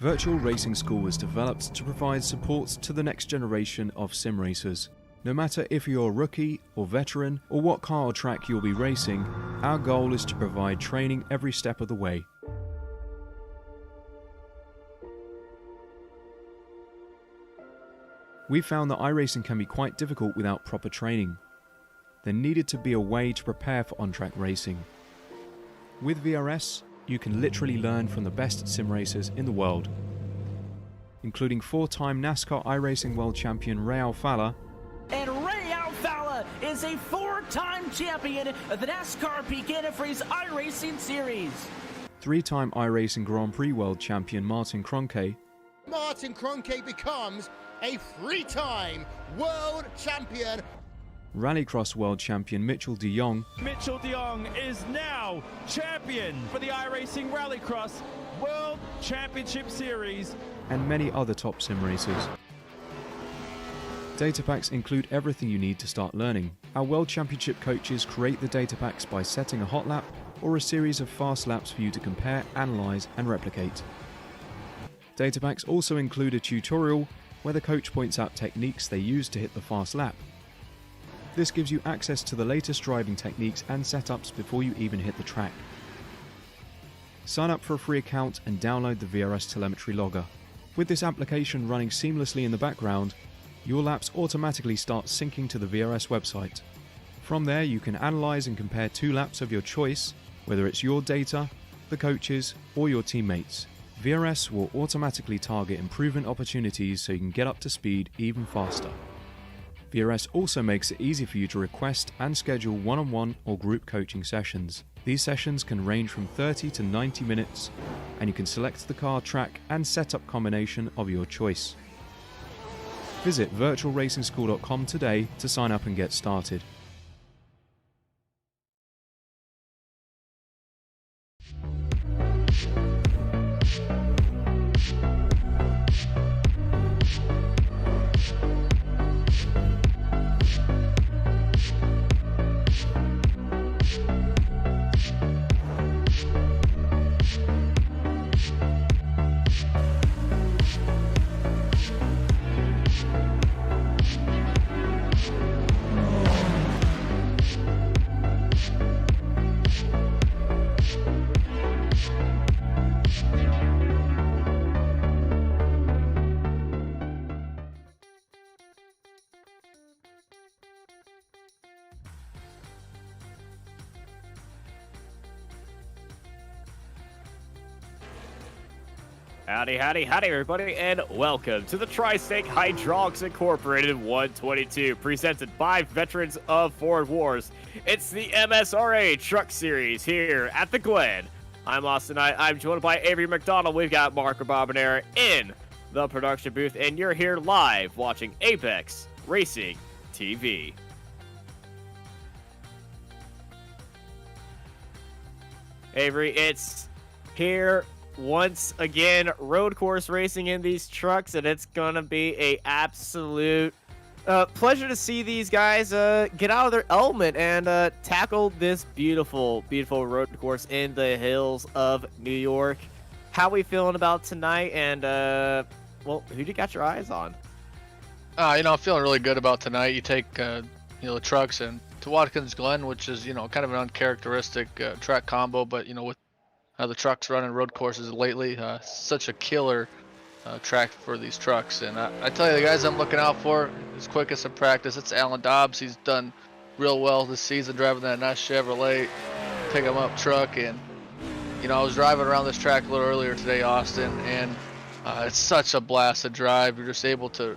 Virtual Racing School was developed to provide support to the next generation of sim racers. No matter if you're a rookie or veteran or what car or track you'll be racing, our goal is to provide training every step of the way. We found that iRacing can be quite difficult without proper training. There needed to be a way to prepare for on-track racing. With VRS, you can literally learn from the best sim racers in the world, including 4-time NASCAR iRacing World Champion Ray Alfala. And Ray Alfala is a 4-time champion of the NASCAR Pekin Freeze iRacing Series. 3-time iRacing Grand Prix World Champion Martin Kroenke. Martin Kroenke becomes a 3-time world champion. Rallycross World Champion Mitchell de Jong. Mitchell de Jong is now champion for the iRacing Rallycross World Championship Series. And many other top sim racers. Data packs include everything you need to start learning. Our World Championship coaches create the data packs by setting a hot lap or a series of fast laps for you to compare, analyze, and replicate. Data packs also include a tutorial where the coach points out techniques they use to hit the fast lap. This gives you access to the latest driving techniques and setups before you even hit the track. Sign up for a free account and download the VRS telemetry logger. With this application running seamlessly in the background, your laps automatically start syncing to the VRS website. From there, you can analyze and compare 2 laps of your choice, whether it's your data, the coaches, or your teammates. VRS will automatically target improvement opportunities so you can get up to speed even faster. VRS also makes it easy for you to request and schedule one-on-one or group coaching sessions. These sessions can range from 30 to 90 minutes, and you can select the car, track, and setup combination of your choice. Visit virtualracingschool.com today to sign up and get started. Howdy, everybody, and welcome to the Tri-State Hydraulics Incorporated 122, presented by Veterans of Foreign Wars. It's the MSRA Truck Series here at the Glen. I'm Austin Knight. I'm joined by Avery McDonald. We've got Mark Rababinera in the production booth, and you're here live watching Apex Racing TV. Avery, it's here once again, road course racing in these trucks, and it's gonna be a absolute pleasure to see these guys get out of their element and tackle this beautiful road course in the hills of New York. How we feeling about tonight? And well, who you got your eyes on? I'm feeling really good about tonight. You take the trucks and to Watkins Glen, which is kind of an uncharacteristic track combo, but with the trucks running road courses lately, such a killer track for these trucks. And I tell you, the guys I'm looking out for, is quickest in practice, it's Alan Dobbs. He's done real well this season driving that nice Chevrolet pick 'em up truck. And I was driving around this track a little earlier today, Austin, and it's such a blast to drive. You're just able to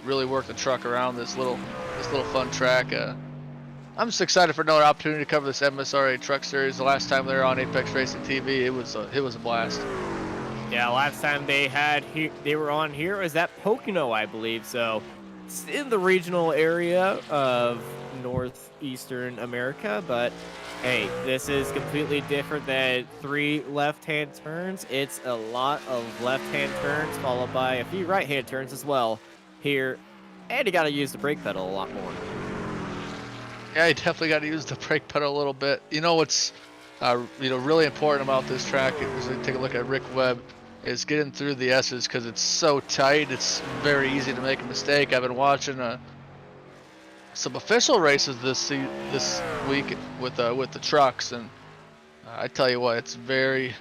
really work the truck around this little fun track. I'm just excited for another opportunity to cover this MSRA Truck Series. The last time they were on Apex Racing TV, it was a blast. Yeah, last time they were on here was at Pocono, I believe. So it's in the regional area of northeastern America. But hey, this is completely different than 3 left-hand turns. It's a lot of left-hand turns followed by a few right-hand turns as well here, and you got to use the brake pedal a lot more. Yeah, you definitely got to use the brake pedal a little bit. What's really important about this track is to take a look at Rick Webb. is getting through the S's because it's so tight. It's very easy to make a mistake. I've been watching some official races this week with the trucks, and I tell you what, it's very,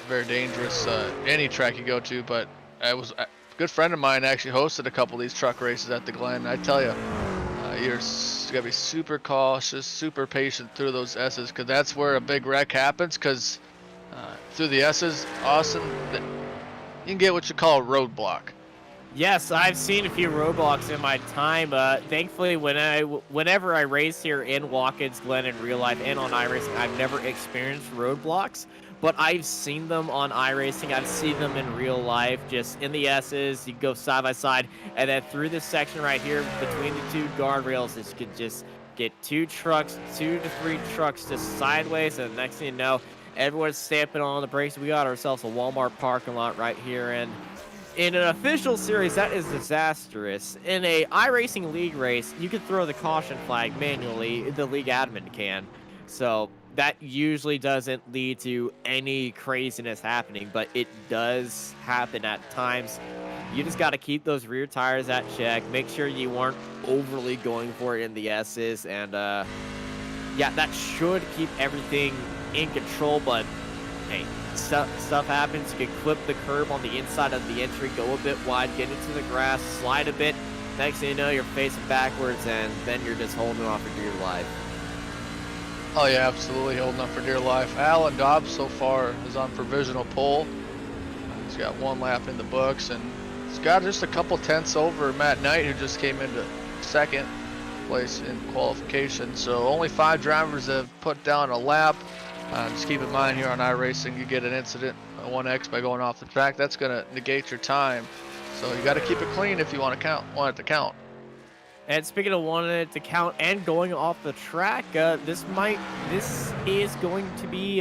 very dangerous. Any track you go to, but a good friend of mine actually hosted a couple of these truck races at the Glen. I tell you, you gotta be super cautious, super patient through those S's, because that's where a big wreck happens. Because through the S's, Austin, you can get what you call a roadblock. Yes, I've seen a few roadblocks in my time. Thankfully, whenever I race here in Watkins Glen in real life and on iRacing, I've never experienced roadblocks, but I've seen them on iRacing. I've seen them in real life, just in the S's. You go side by side, and then through this section right here between the two guardrails, you could just get 2 to 3 trucks just sideways, and the next thing you know, everyone's stamping on the brakes. We got ourselves a Walmart parking lot right here, and in an official series, that is disastrous. In a iRacing league race, you can throw the caution flag manually. The league admin can. So that usually doesn't lead to any craziness happening, but it does happen at times. You just got to keep those rear tires at check. Make sure you aren't overly going for it in the S's. And yeah, that should keep everything in control, but hey, stuff happens. You can clip the curb on the inside of the entry, go a bit wide, get into the grass, slide a bit. Next thing you know, you're facing backwards, and then you're just holding off for dear life. Oh yeah, absolutely holding up for dear life. Alan Dobbs so far is on provisional pole. He's got 1 lap in the books, and he's got just a couple tenths over Matt Knight, who just came into 2nd place in qualification. So only 5 drivers have put down a lap. Just keep in mind here on iRacing, you get an incident, a 1X by going off the track. That's going to negate your time. So you got to keep it clean if you want it to count. And speaking of wanting it to count and going off the track, this is going to be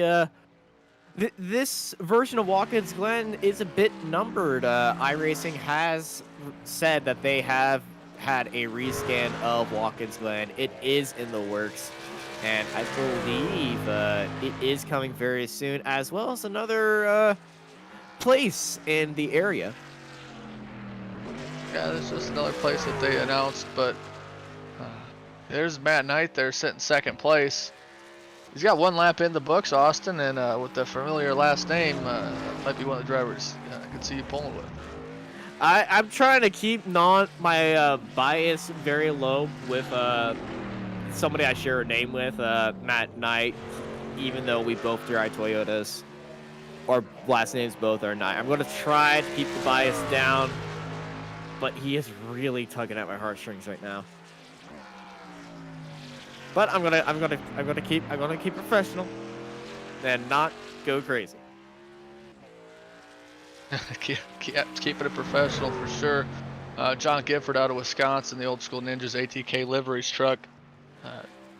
this version of Watkins Glen is a bit numbered. iRacing has said that they have had a rescan of Watkins Glen. It is in the works, and I believe it is coming very soon, as well as another place in the area. Yeah, there's just another place that they announced, but there's Matt Knight there sitting 2nd place. He's got 1 lap in the books, Austin, and with the familiar last name, might be one of the drivers I can see you pulling with. I'm trying to keep my bias very low with somebody I share a name with, Matt Knight, even though we both drive Toyotas. Our last names both are Knight. I'm going to try to keep the bias down, but he is really tugging at my heartstrings right now. But I'm gonna keep professional and not go crazy. Keeping it professional for sure. John Gifford out of Wisconsin, the old school Ninjas ATK liveries truck,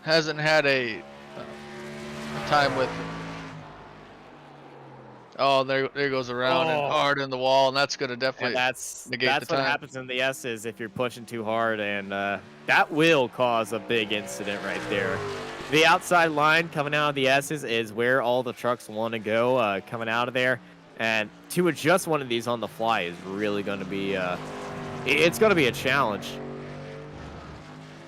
hasn't had a time with. Oh, there goes around and hard in the wall, and that's going to definitely negate the time. That's what happens in the S's if you're pushing too hard, and that will cause a big incident right there. The outside line coming out of the S's is where all the trucks want to go coming out of there, and to adjust one of these on the fly is really going to be it's going to be a challenge.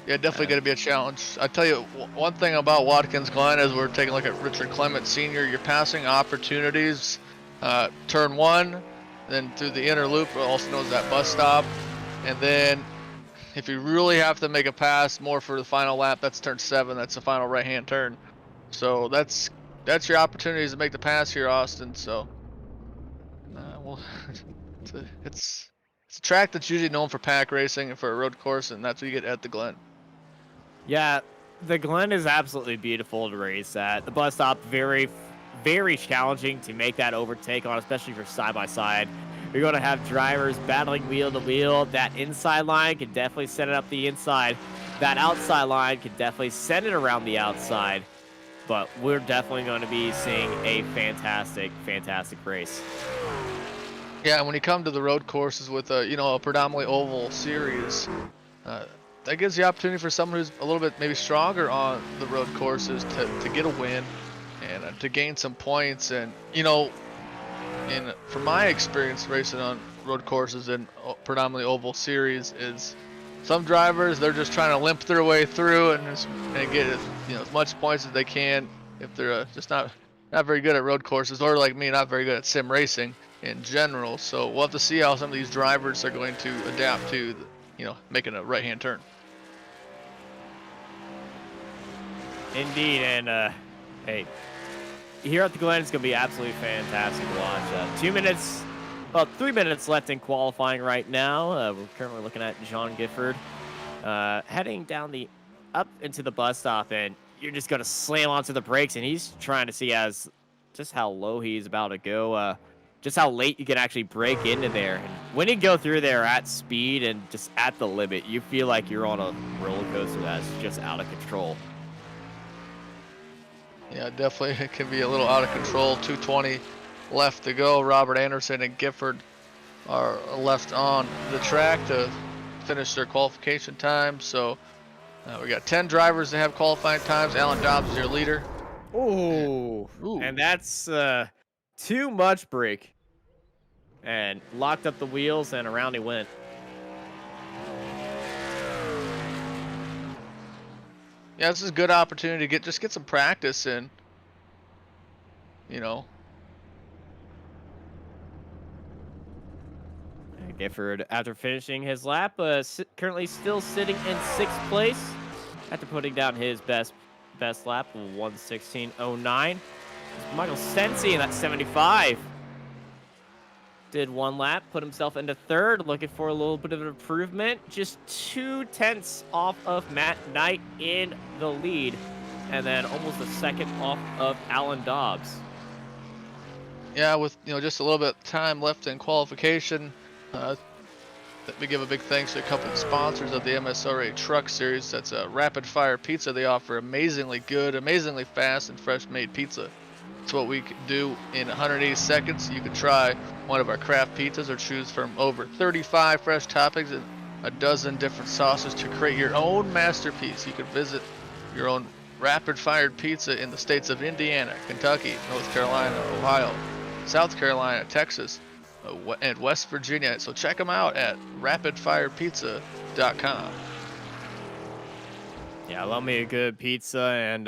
Yeah, definitely going to be a challenge. I tell you, one thing about Watkins Glen is we're taking a look at Richard Clement Sr. You're passing opportunities, turn 1, then through the inner loop, also known as that bus stop, and then if you really have to make a pass more for the final lap, that's turn 7. That's the final right-hand turn. So that's your opportunities to make the pass here, Austin. So, well, it's a track that's usually known for pack racing and for a road course, and that's what you get at the Glen. Yeah, the Glen is absolutely beautiful to race at. The bus stop, very, very challenging to make that overtake on, especially for side-by-side. You're going to have drivers battling wheel to wheel. That inside line can definitely set it up the inside. That outside line can definitely send it around the outside. But we're definitely going to be seeing a fantastic, fantastic race. Yeah, and when you come to the road courses with a predominantly oval series, that gives the opportunity for someone who's a little bit maybe stronger on the road courses to get a win and to gain some points. And you in from my experience racing on road courses and predominantly oval series, is some drivers, they're just trying to limp their way through and get as much points as they can if they're just not very good at road courses, or like me, not very good at sim racing in general. So we'll have to see how some of these drivers are going to adapt to making a right-hand turn. Indeed, and hey, here at the Glen, it's going to be absolutely fantastic to watch. 2 minutes, about 3 minutes left in qualifying right now. We're currently looking at John Gifford heading down up into the bus stop, and you're just going to slam onto the brakes, and he's trying to see just how low he's about to go, just how late you can actually break into there. And when you go through there at speed and just at the limit, you feel like you're on a roller coaster that's just out of control. Yeah, definitely it can be a little out of control. 2:20 left to go. Robert Anderson and Gifford are left on the track to finish their qualification time. So we got 10 drivers that have qualifying times. Alan Dobbs is your leader. Ooh. And that's too much brake. And locked up the wheels, and around he went. Yeah, this is a good opportunity to get some practice in. Gifford, after finishing his lap, currently still sitting in 6th place after putting down his best lap of 1:16.09. Michael Sensi in that 75 did 1 lap, put himself into 3rd, looking for a little bit of an improvement. Just 2/10 off of Matt Knight in the lead, and then almost a 2nd off of Alan Dobbs. Yeah, with just a little bit of time left in qualification, we give a big thanks to a couple of sponsors of the MSRA Truck Series. That's a Rapid Fire Pizza. They offer amazingly good, amazingly fast, and fresh made pizza. It's what we can do in 180 seconds. You can try one of our craft pizzas or choose from over 35 fresh toppings and a dozen different sauces to create your own masterpiece. You can visit your own rapid fired pizza in the states of Indiana, Kentucky, North Carolina, Ohio, South Carolina, Texas, and West Virginia. So check them out at rapidfirepizza.com. Yeah, I love me a good pizza, and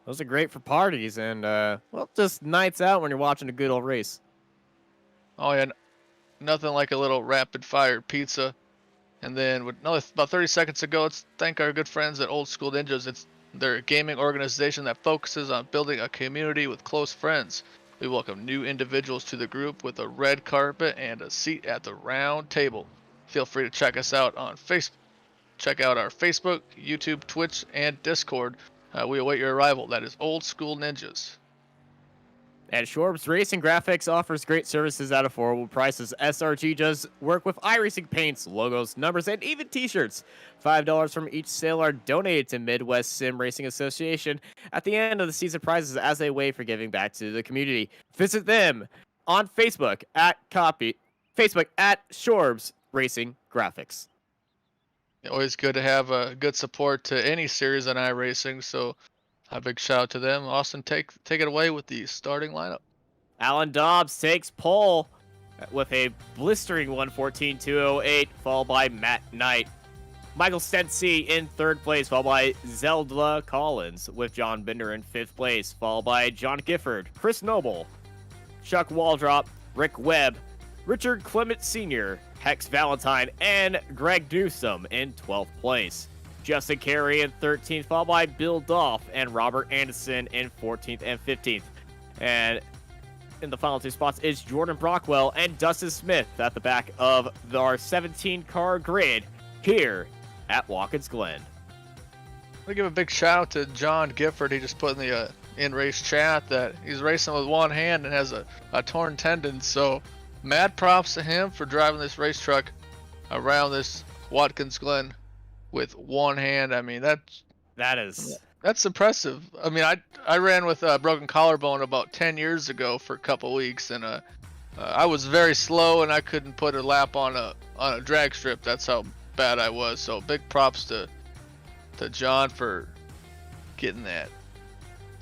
those are great for parties and, well, just nights out when you're watching a good old race. Oh, yeah, nothing like a little rapid-fire pizza. And then with about 30 seconds to go, let's thank our good friends at Old School Ninjas. They're a gaming organization that focuses on building a community with close friends. We welcome new individuals to the group with a red carpet and a seat at the round table. Feel free to check us out on Facebook. Check out our Facebook, YouTube, Twitch, and Discord. We await your arrival. That is Old School Ninjas. And Shorbs Racing Graphics offers great services at affordable prices. SRG does work with iRacing paints, logos, numbers, and even t-shirts. $5 from each sale are donated to Midwest Sim Racing Association at the end of the season prizes as a way for giving back to the community. Visit them on Facebook at Shorbs Racing Graphics. Always good to have good support to any series on iRacing, so a big shout out to them. Austin, take it away with the starting lineup. Alan Dobbs takes pole with a blistering 1:14.208, followed by Matt Knight. Michael Stency in 3rd place, followed by Zelda Collins, with John Bender in 5th place, followed by John Gifford, Chris Noble, Chuck Waldrop, Rick Webb, Richard Clement Sr., Hex Valentine, and Greg Newsom in 12th place. Justin Carey in 13th, followed by Bill Dolph and Robert Anderson in 14th and 15th. And in the final 2 spots is Jordan Brockwell and Dustin Smith at the back of our 17-car grid here at Watkins Glen. I'm going to give a big shout out to John Gifford. He just put in the in-race chat that he's racing with one hand and has a torn tendon. So mad props to him for driving this race truck around this Watkins Glen with one hand. I mean, that's impressive. I mean, I ran with a broken collarbone about 10 years ago for a couple weeks, and I was very slow and I couldn't put a lap on a drag strip. That's how bad I was. So big props to John for getting that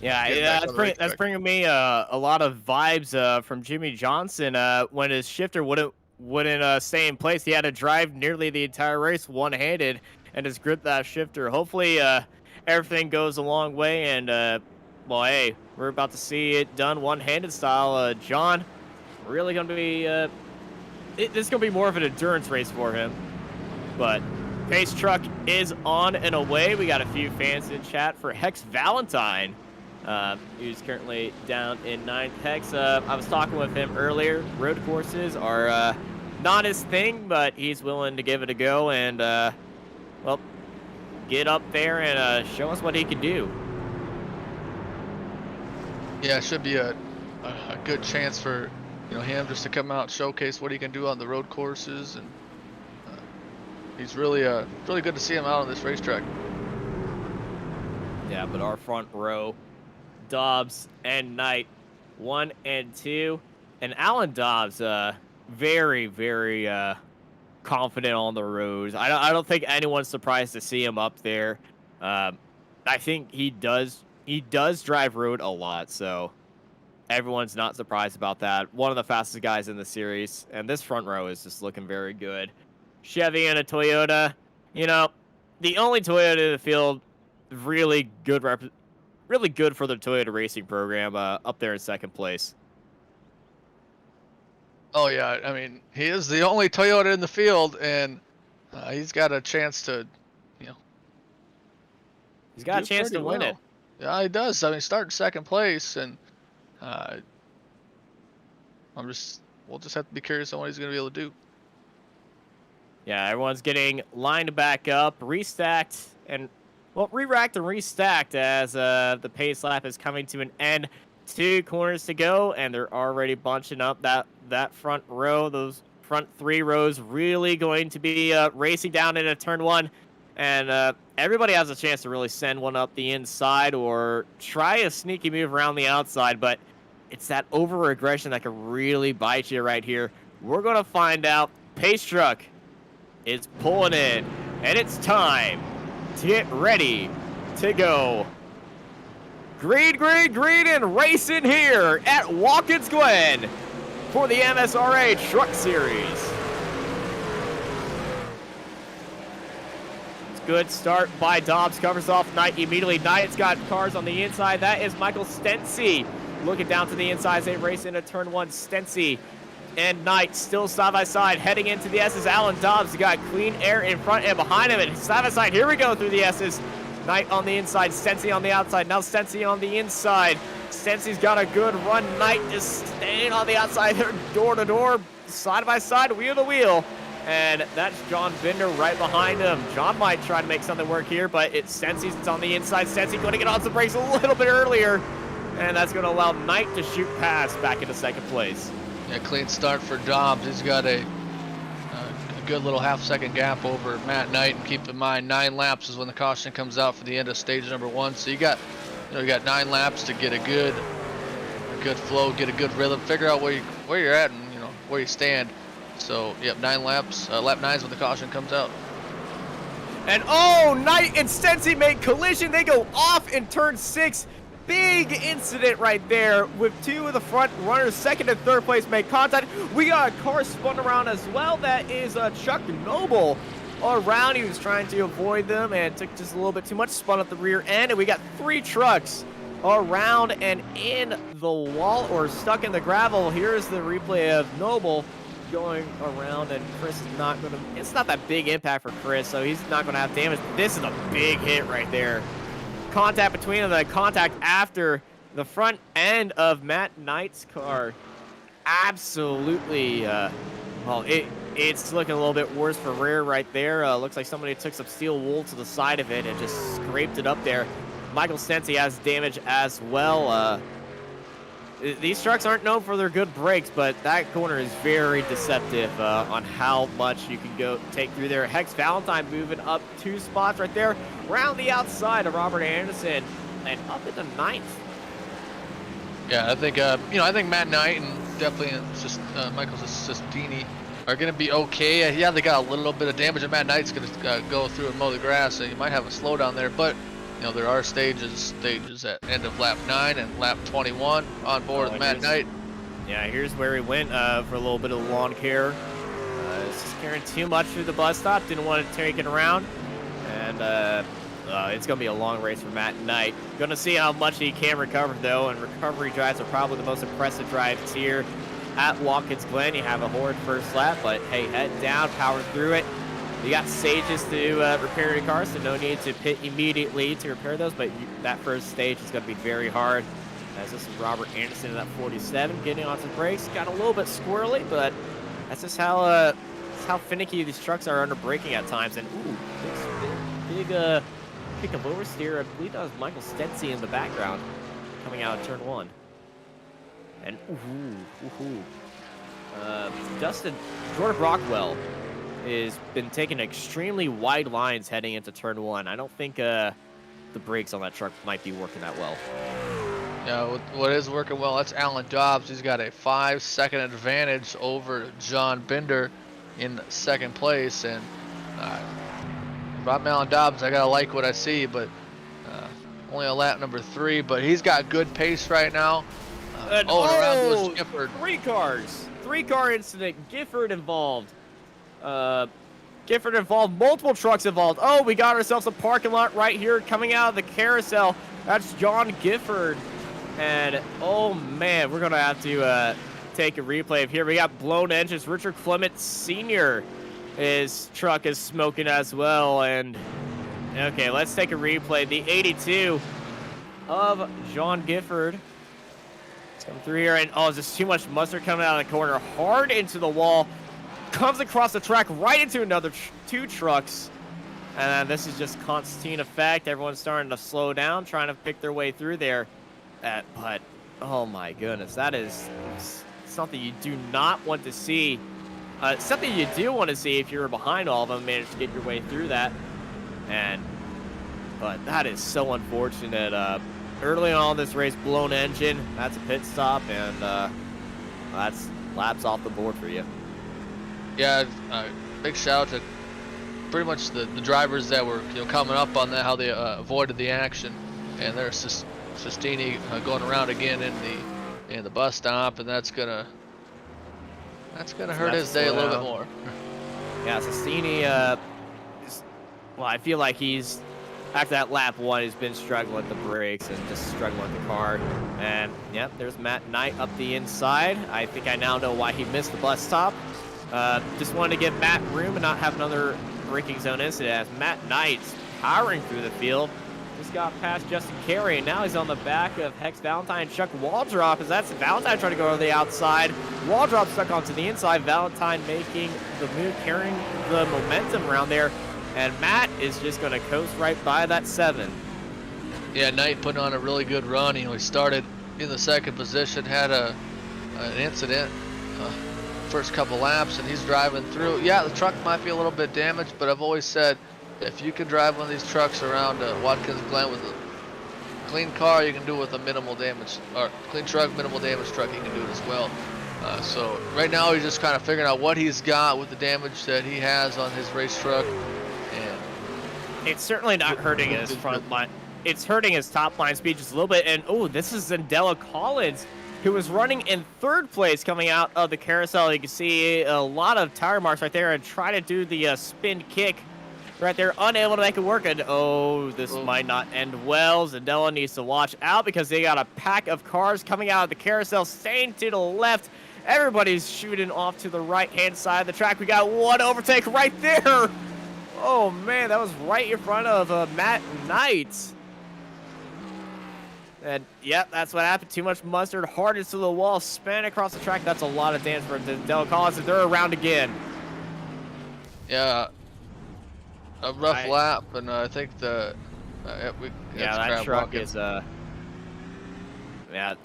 Yeah, Getting yeah, back on the that's racetrack. bringing me a lot of vibes from Jimmy Johnson when his shifter wouldn't stay in place. He had to drive nearly the entire race one-handed and just grip that shifter. Hopefully, everything goes a long way, and well, hey, we're about to see it done one-handed style. John, really gonna be this is gonna be more of an endurance race for him, but. Pace truck is on and away. We got a few fans in chat for Hex Valentine, who's currently down in 9th. Hex, I was talking with him earlier. Road courses are not his thing, but he's willing to give it a go and, well, get up there and show us what he can do. Yeah, it should be a good chance for him just to come out and showcase what he can do on the road courses, and he's really good to see him out on this racetrack. Yeah, but our front row, Dobbs and Knight, 1 and 2, and Alan Dobbs, very, very confident on the roads. I don't think anyone's surprised to see him up there. I think he does drive road a lot, so everyone's not surprised about that. One of the fastest guys in the series, and this front row is just looking very good. Chevy and a Toyota, the only Toyota in the field, really good for the Toyota racing program, up there in 2nd place. Oh yeah, I mean, he is the only Toyota in the field, and he's got a chance to, he's got a chance to win it. Yeah, he does. I mean, starting 2nd place, and we'll just have to be curious on what he's going to be able to do. Yeah, everyone's getting lined back up, restacked, and, well, re-racked and restacked as the pace lap is coming to an end. 2 corners to go, and they're already bunching up that front row. Those front 3 rows really going to be racing down into turn 1. And everybody has a chance to really send one up the inside or try a sneaky move around the outside, but it's that over-aggression that can really bite you right here. We're going to find out. Pace truck is pulling in, and it's time to get ready to go. Green, and racing here at Watkins Glen for the MSRA Truck Series. It's a good start by Dobbs, covers off Knight immediately. Knight's got cars on the inside. That is Michael Stency looking down to the inside as they race into turn 1. Stency and Knight still side by side, heading into the S's. Alan Dobbs got clean air in front and behind him, and side by side, here we go through the S's. Knight on the inside, Stency on the outside, now Stency on the inside. Stency's got a good run. Knight is staying on the outside. They're door to door, side by side, wheel to wheel, and that's John Binder right behind him. John might try to make something work here, but it's Stency's on the inside. Stency going to get on some brakes a little bit earlier, and that's going to allow Knight to shoot past back into 2nd place. Yeah, clean start for Dobbs. He's got a good little half-second gap over Matt Knight, and keep in mind 9 laps is when the caution comes out for the end of stage number 1. So you got 9 laps to get a good flow, get a good rhythm, figure out where you're at, and where you stand. So yep, 9 laps. Lap 9 is when the caution comes out. And oh, Knight and Stency make collision. They go off in turn 6. Big incident right there with 2 of the front runners, 2nd and 3rd place, make contact. We got a car spun around as well. That is Chuck Noble around. He was trying to avoid them and took just a little bit too much, spun at the rear end. And we got 3 trucks around and in the wall or stuck in the gravel. Here's the replay of Noble going around, and Chris is not going to, it's not that big impact for Chris, so he's not going to have damage. This is a big hit right there. Contact between them, the contact after the front end of Matt Knight's car. Absolutely, well, it's looking a little bit worse for rear right there. Looks like somebody took some steel wool to the side of it and just scraped it up there. Michael Stency has damage as well. These trucks aren't known for their good brakes, but that corner is very deceptive on how much you can go take through there. Hex Valentine moving up 2 spots right there. Around the outside of Robert Anderson and up into 9th. Yeah, I think I think Matt Knight and definitely Michael Sestini are going to be okay. Yeah, they got a little bit of damage, and Matt Knight's going to go through and mow the grass, so you might have a slowdown there. But you know, there are stages at end of lap 9 and lap 21 on board with Matt Knight. Yeah, here's where he went for a little bit of lawn care. Just carrying too much through the bus stop, didn't want to take it around, and it's going to be a long race for Matt Knight. Going to see how much he can recover, though, and recovery drives are probably the most impressive drives here at Watkins Glen. You have a horrid first lap, but hey, head down, power through it. You got stages to repair your car, so no need to pit immediately to repair those, but that first stage is going to be very hard. As this is Robert Anderson in that 47, getting onto the brakes. Got a little bit squirrely, but that's just how finicky these trucks are under braking at times. And ooh, big pick of oversteer. I believe that was Michael Stetsy in the background coming out of turn 1. And Jordan Brockwell has been taking extremely wide lines heading into turn 1. I don't think the brakes on that truck might be working that well. Yeah, what is working well, that's Alan Dobbs. He's got a 5-second advantage over John Binder in second place. And if I'm Alan Dobbs, I gotta like what I see, but only a lap number 3, but he's got good pace right now. And around goes Gifford. 3-car incident. Gifford involved. Multiple trucks involved. Oh, we got ourselves a parking lot right here coming out of the carousel. That's John Gifford. And oh man, we're gonna have to take a replay of here. We got blown engines. Richard Clement Sr. His truck is smoking as well. And okay, let's take a replay. The 82 of John Gifford. Come through here, and oh, there's too much mustard coming out of the corner, hard into the wall, comes across the track right into another 2 trucks, and this is just Constantine effect. Everyone's starting to slow down, trying to pick their way through there, but oh my goodness, that is something you do not want to see. Something you do want to see if you're behind all of them, manage to get your way through that, but that is so unfortunate. Early on this race, blown engine. That's a pit stop, and that's laps off the board for you. Yeah, big shout out to pretty much the drivers that were coming up on that, how they avoided the action, and there's Sestini going around again in the bus stop, and that's gonna hurt his day a little bit more. Yeah, Sestini. Well, I feel like he's. After that lap 1, he's been struggling with the brakes and just struggling with the car. And, yep, there's Matt Knight up the inside. I think I now know why he missed the bus stop. Just wanted to give Matt room and not have another braking zone incident as Matt Knight's powering through the field. Just got past Justin Carey, and now he's on the back of Hex Valentine and Chuck Waldrop, as that's Valentine trying to go to the outside. Waldrop stuck onto the inside. Valentine making the move, carrying the momentum around there. And Matt is just going to coast right by that 7. Yeah, Knight putting on a really good run. He started in the second position, had an incident first couple laps, and he's driving through. Yeah, the truck might be a little bit damaged, but I've always said if you can drive one of these trucks around Watkins Glen with a clean car, you can do it with a minimal damage, or clean truck, minimal damage truck, you can do it as well. So right now he's just kind of figuring out what he's got with the damage that he has on his race truck. It's certainly not hurting his front line. It's hurting his top line speed just a little bit. And, oh, this is Zendella Collins, who was running in 3rd place coming out of the carousel. You can see a lot of tire marks right there and try to do the spin kick right there. Unable to make it work. And, oh, this might not end well. Zendella needs to watch out because they got a pack of cars coming out of the carousel, staying to the left. Everybody's shooting off to the right-hand side of the track. We got one overtake right there. Oh, man, that was right in front of Matt Knight. And, yep, that's what happened. Too much mustard, hard into the wall, span across the track. That's a lot of damage for Del Collins, and they're around again. Yeah, a rough lap, and I think that truck is... Yeah,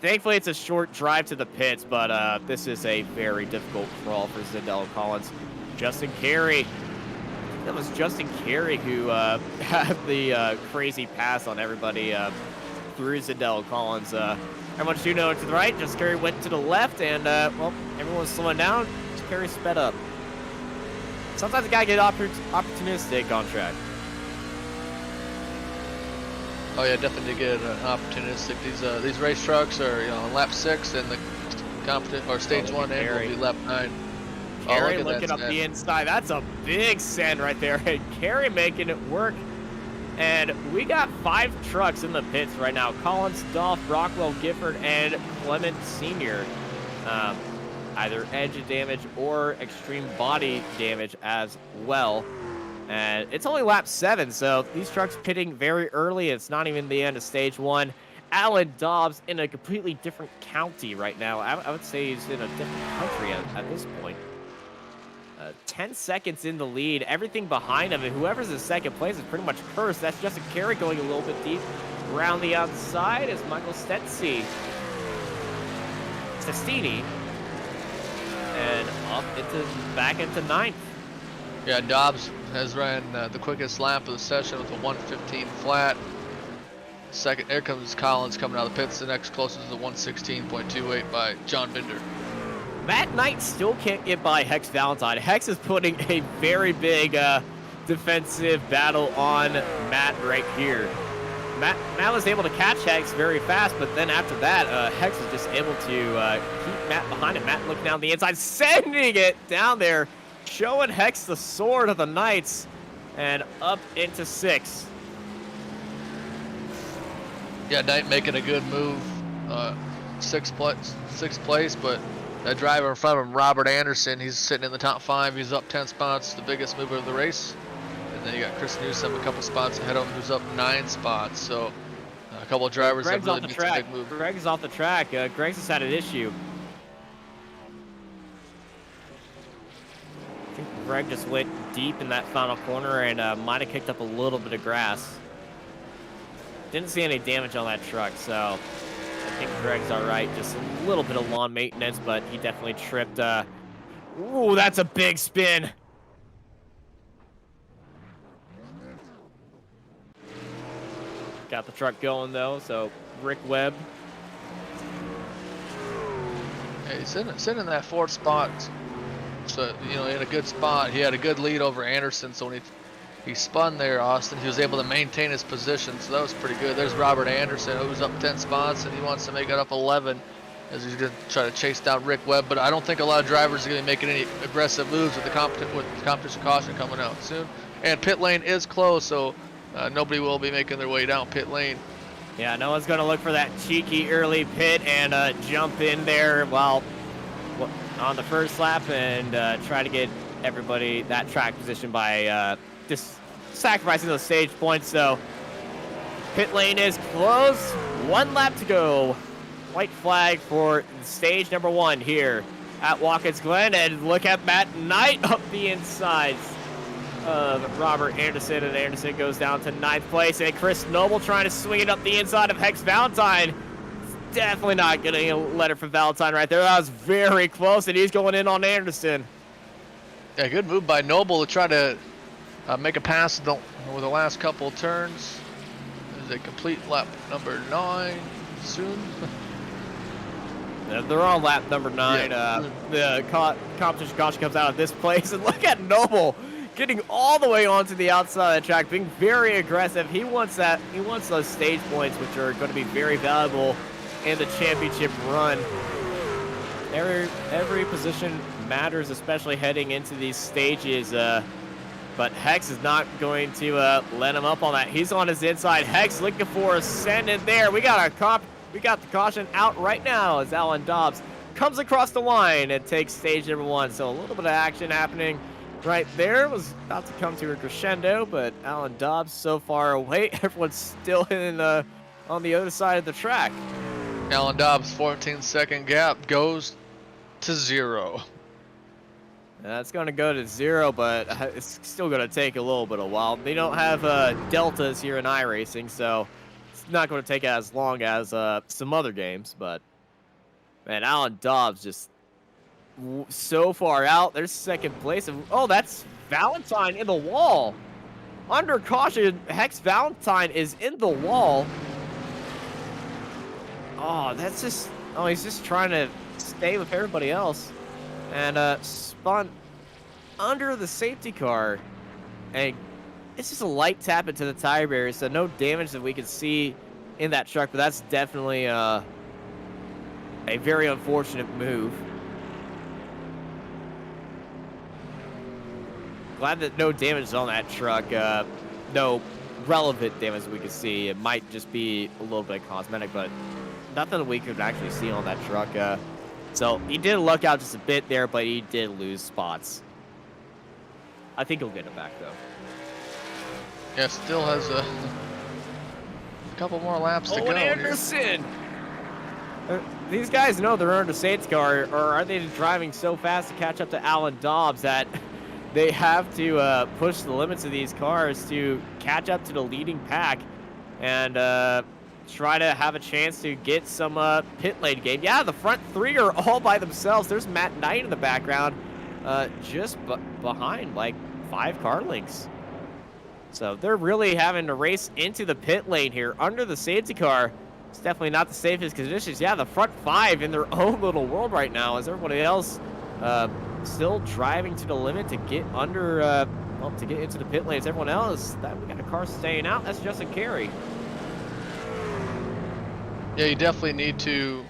thankfully it's a short drive to the pits, but this is a very difficult crawl for Zendella Collins. Justin Carey. That was Justin Carey who had the crazy pass on everybody through Zendella Collins. Everyone shooting over to the right. Justin Carey went to the left, and, well, everyone's slowing down. Carey sped up. Sometimes you gotta get opportunistic on track. Oh yeah, definitely to get opportunistic. These race trucks are, you know, on lap 6, and the stage 1 end will be lap 9. Carey looking up the inside. That's a big send right there. And Carey making it work. And we got 5 trucks in the pits right now. Collins, Dolph, Rockwell, Gifford, and Clement Sr. Either edge damage or extreme body damage as well. And it's only lap 7, so these trucks pitting very early. It's not even the end of stage 1. Alan Dobbs in a completely different county right now. I would say he's in a different country at this point. 10 seconds in the lead. Everything behind him, and whoever's in second place is pretty much cursed. That's Justin Carey going a little bit deep. Around the outside is Michael Stestini. And back into 9th. Yeah, Dobbs has ran the quickest lap of the session with a 1:15 flat. Second, there comes Collins coming out of the pits. The next closest is a 1:16.28 by John Binder. Matt Knight still can't get by Hex Valentine. Hex is putting a very big defensive battle on Matt right here. Matt was able to catch Hex very fast, but then after that, Hex was just able to keep Matt behind him. Matt looking down the inside, sending it down there, showing Hex the sword of the Knights, and up into 6th. Yeah, Knight making a good move, 6th place, but that driver in front of him, Robert Anderson, he's sitting in the top 5. He's up 10 spots, the biggest mover of the race. And then you got Chris Newsom a couple spots ahead of him, who's up 9 spots. So a couple of drivers have really made some big moves. Greg's off the track. Greg's just had an issue. I think Greg just went deep in that final corner and might have kicked up a little bit of grass. Didn't see any damage on that truck, so I think Greg's all right. Just a little bit of lawn maintenance, but he definitely tripped. Ooh, that's a big spin. Got the truck going, though, so Rick Webb. Yeah, he's sitting in that 4th spot. So, you know, in a good spot. He had a good lead over Anderson, so when he spun there, Austin, he was able to maintain his position, so that was pretty good. There's Robert Anderson, who's up 10 spots, and he wants to make it up 11 as he's going to try to chase down Rick Webb. But I don't think a lot of drivers are going to be making any aggressive moves with the competition caution coming out soon. And pit lane is closed, so nobody will be making their way down pit lane. Yeah, no one's going to look for that cheeky early pit and jump in there while on the first lap and try to get everybody that track position by just sacrificing those stage points. So pit lane is closed. 1 lap to go. White flag for stage number 1 here at Watkins Glen. And look at Matt Knight up the inside of Robert Anderson. And Anderson goes down to 9th place. And Chris Noble trying to swing it up the inside of Hex Valentine. Definitely not getting a letter from Valentine right there. That was very close, and he's going in on Anderson. Yeah, good move by Noble to try to make a pass with the last couple of turns. Is a complete lap number 9 soon. They're on lap number 9. Yeah. The competition caution comes out of this place, and look at Noble getting all the way onto the outside of the track, being very aggressive. He wants that. He wants those stage points, which are going to be very valuable in the championship run. Every position matters, especially heading into these stages. But Hex is not going to let him up on that. He's on his inside. Hex looking for a send in there. We got the caution out right now as Alan Dobbs comes across the line and takes stage number 1. So a little bit of action happening right there. Was about to come to a crescendo, but Alan Dobbs so far away. Everyone's still on the other side of the track. Alan Dobbs' 14-second gap goes to 0. That's going to go to 0, but it's still going to take a little bit of a while. They don't have deltas here in iRacing, so it's not going to take as long as some other games. But, man, Alan Dobbs just so far out. There's 2nd place. Oh, that's Valentine in the wall. Under caution, Hex Valentine is in the wall. Oh, that's just... Oh, he's just trying to stay with everybody else. And spun under the safety car. And it's just a light tap into the tire barrier, so no damage that we can see in that truck, but that's definitely a very unfortunate move. Glad that no damage is on that truck. No relevant damage that we can see. It might just be a little bit cosmetic, but nothing that we could actually see on that truck. So he did luck out just a bit there, but he did lose spots. I think he'll get it back, though. Yeah, still has a couple more laps to go. Anderson! These guys know they're under safety car, or are they driving so fast to catch up to Alan Dobbs that they have to push the limits of these cars to catch up to the leading pack and try to have a chance to get some pit lane game. Yeah, the front three are all by themselves. There's Matt Knight in the background, just behind like 5 car lengths. So they're really having to race into the pit lane here under the safety car. It's definitely not the safest conditions. Yeah, the front 5 in their own little world right now as everybody else still driving to the limit to get under, well, to get into the pit lanes. Everyone else, we got a car staying out. That's Justin Carey. Yeah, you definitely need to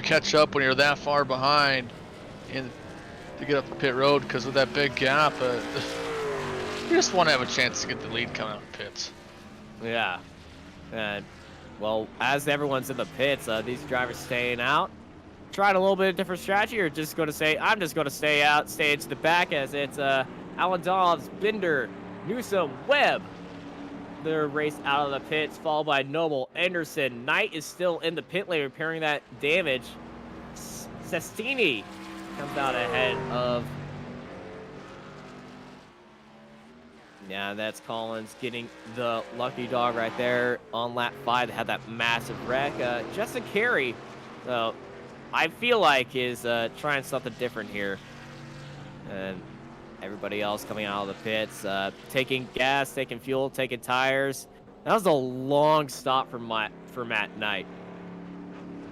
catch up when you're that far behind to get up the pit road, because with that big gap, you just want to have a chance to get the lead coming out of the pits. Yeah. And, well, as everyone's in the pits, these drivers staying out, trying a little bit of different strategy, or just going to say, I'm just going to stay out, stay into the back, as it's Alan Dobbs, Binder, Newsom, Webb. They're raced out of the pits, followed by Noble, Anderson. Knight is still in the pit lane, repairing that damage. Sestini comes out ahead of... Yeah, that's Collins getting the lucky dog right there on lap 5. They had that massive wreck. Justin Carey, so I feel like is trying something different here. And everybody else coming out of the pits, taking gas, taking fuel, taking tires. That was a long stop for Matt Knight.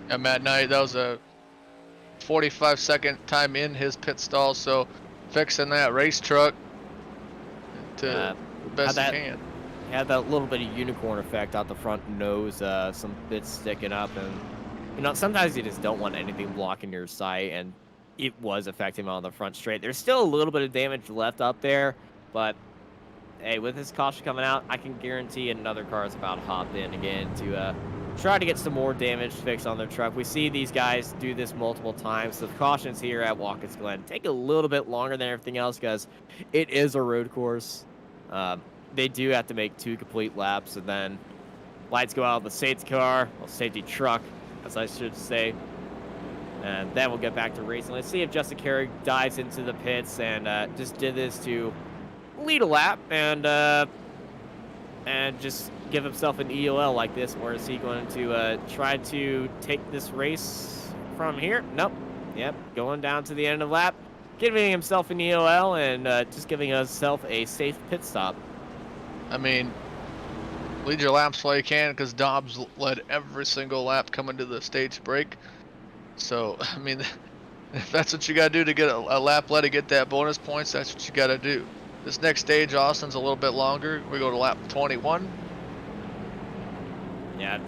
Yeah, Matt Knight, that was a 45-second time in his pit stall, so fixing that race truck to the best you can. Had that little bit of unicorn effect out the front nose, some bits sticking up, and you know, sometimes you just don't want anything blocking your sight, and it was affecting him on the front straight. There's still a little bit of damage left up there, but hey, with this caution coming out, I can guarantee another car is about to hop in again to try to get some more damage fixed on their truck. We see these guys do this multiple times. So the cautions here at Watkins Glen take a little bit longer than everything else because it is a road course. They do have to make 2 complete laps, and then lights go out of the safety car, well, safety truck, as I should say. And then we'll get back to racing. Let's see if Justin Carey dives into the pits and just did this to lead a lap and just give himself an EOL like this, or is he going to try to take this race from here? Nope. Yep, going down to the end of the lap, giving himself an EOL and just giving himself a safe pit stop. I mean, lead your laps while you can, because Dobbs led every single lap coming to the stage break. So, I mean, if that's what you got to do to get a lap led to get that bonus points, that's what you got to do. This next stage, Austin's a little bit longer. We go to lap 21. Yeah,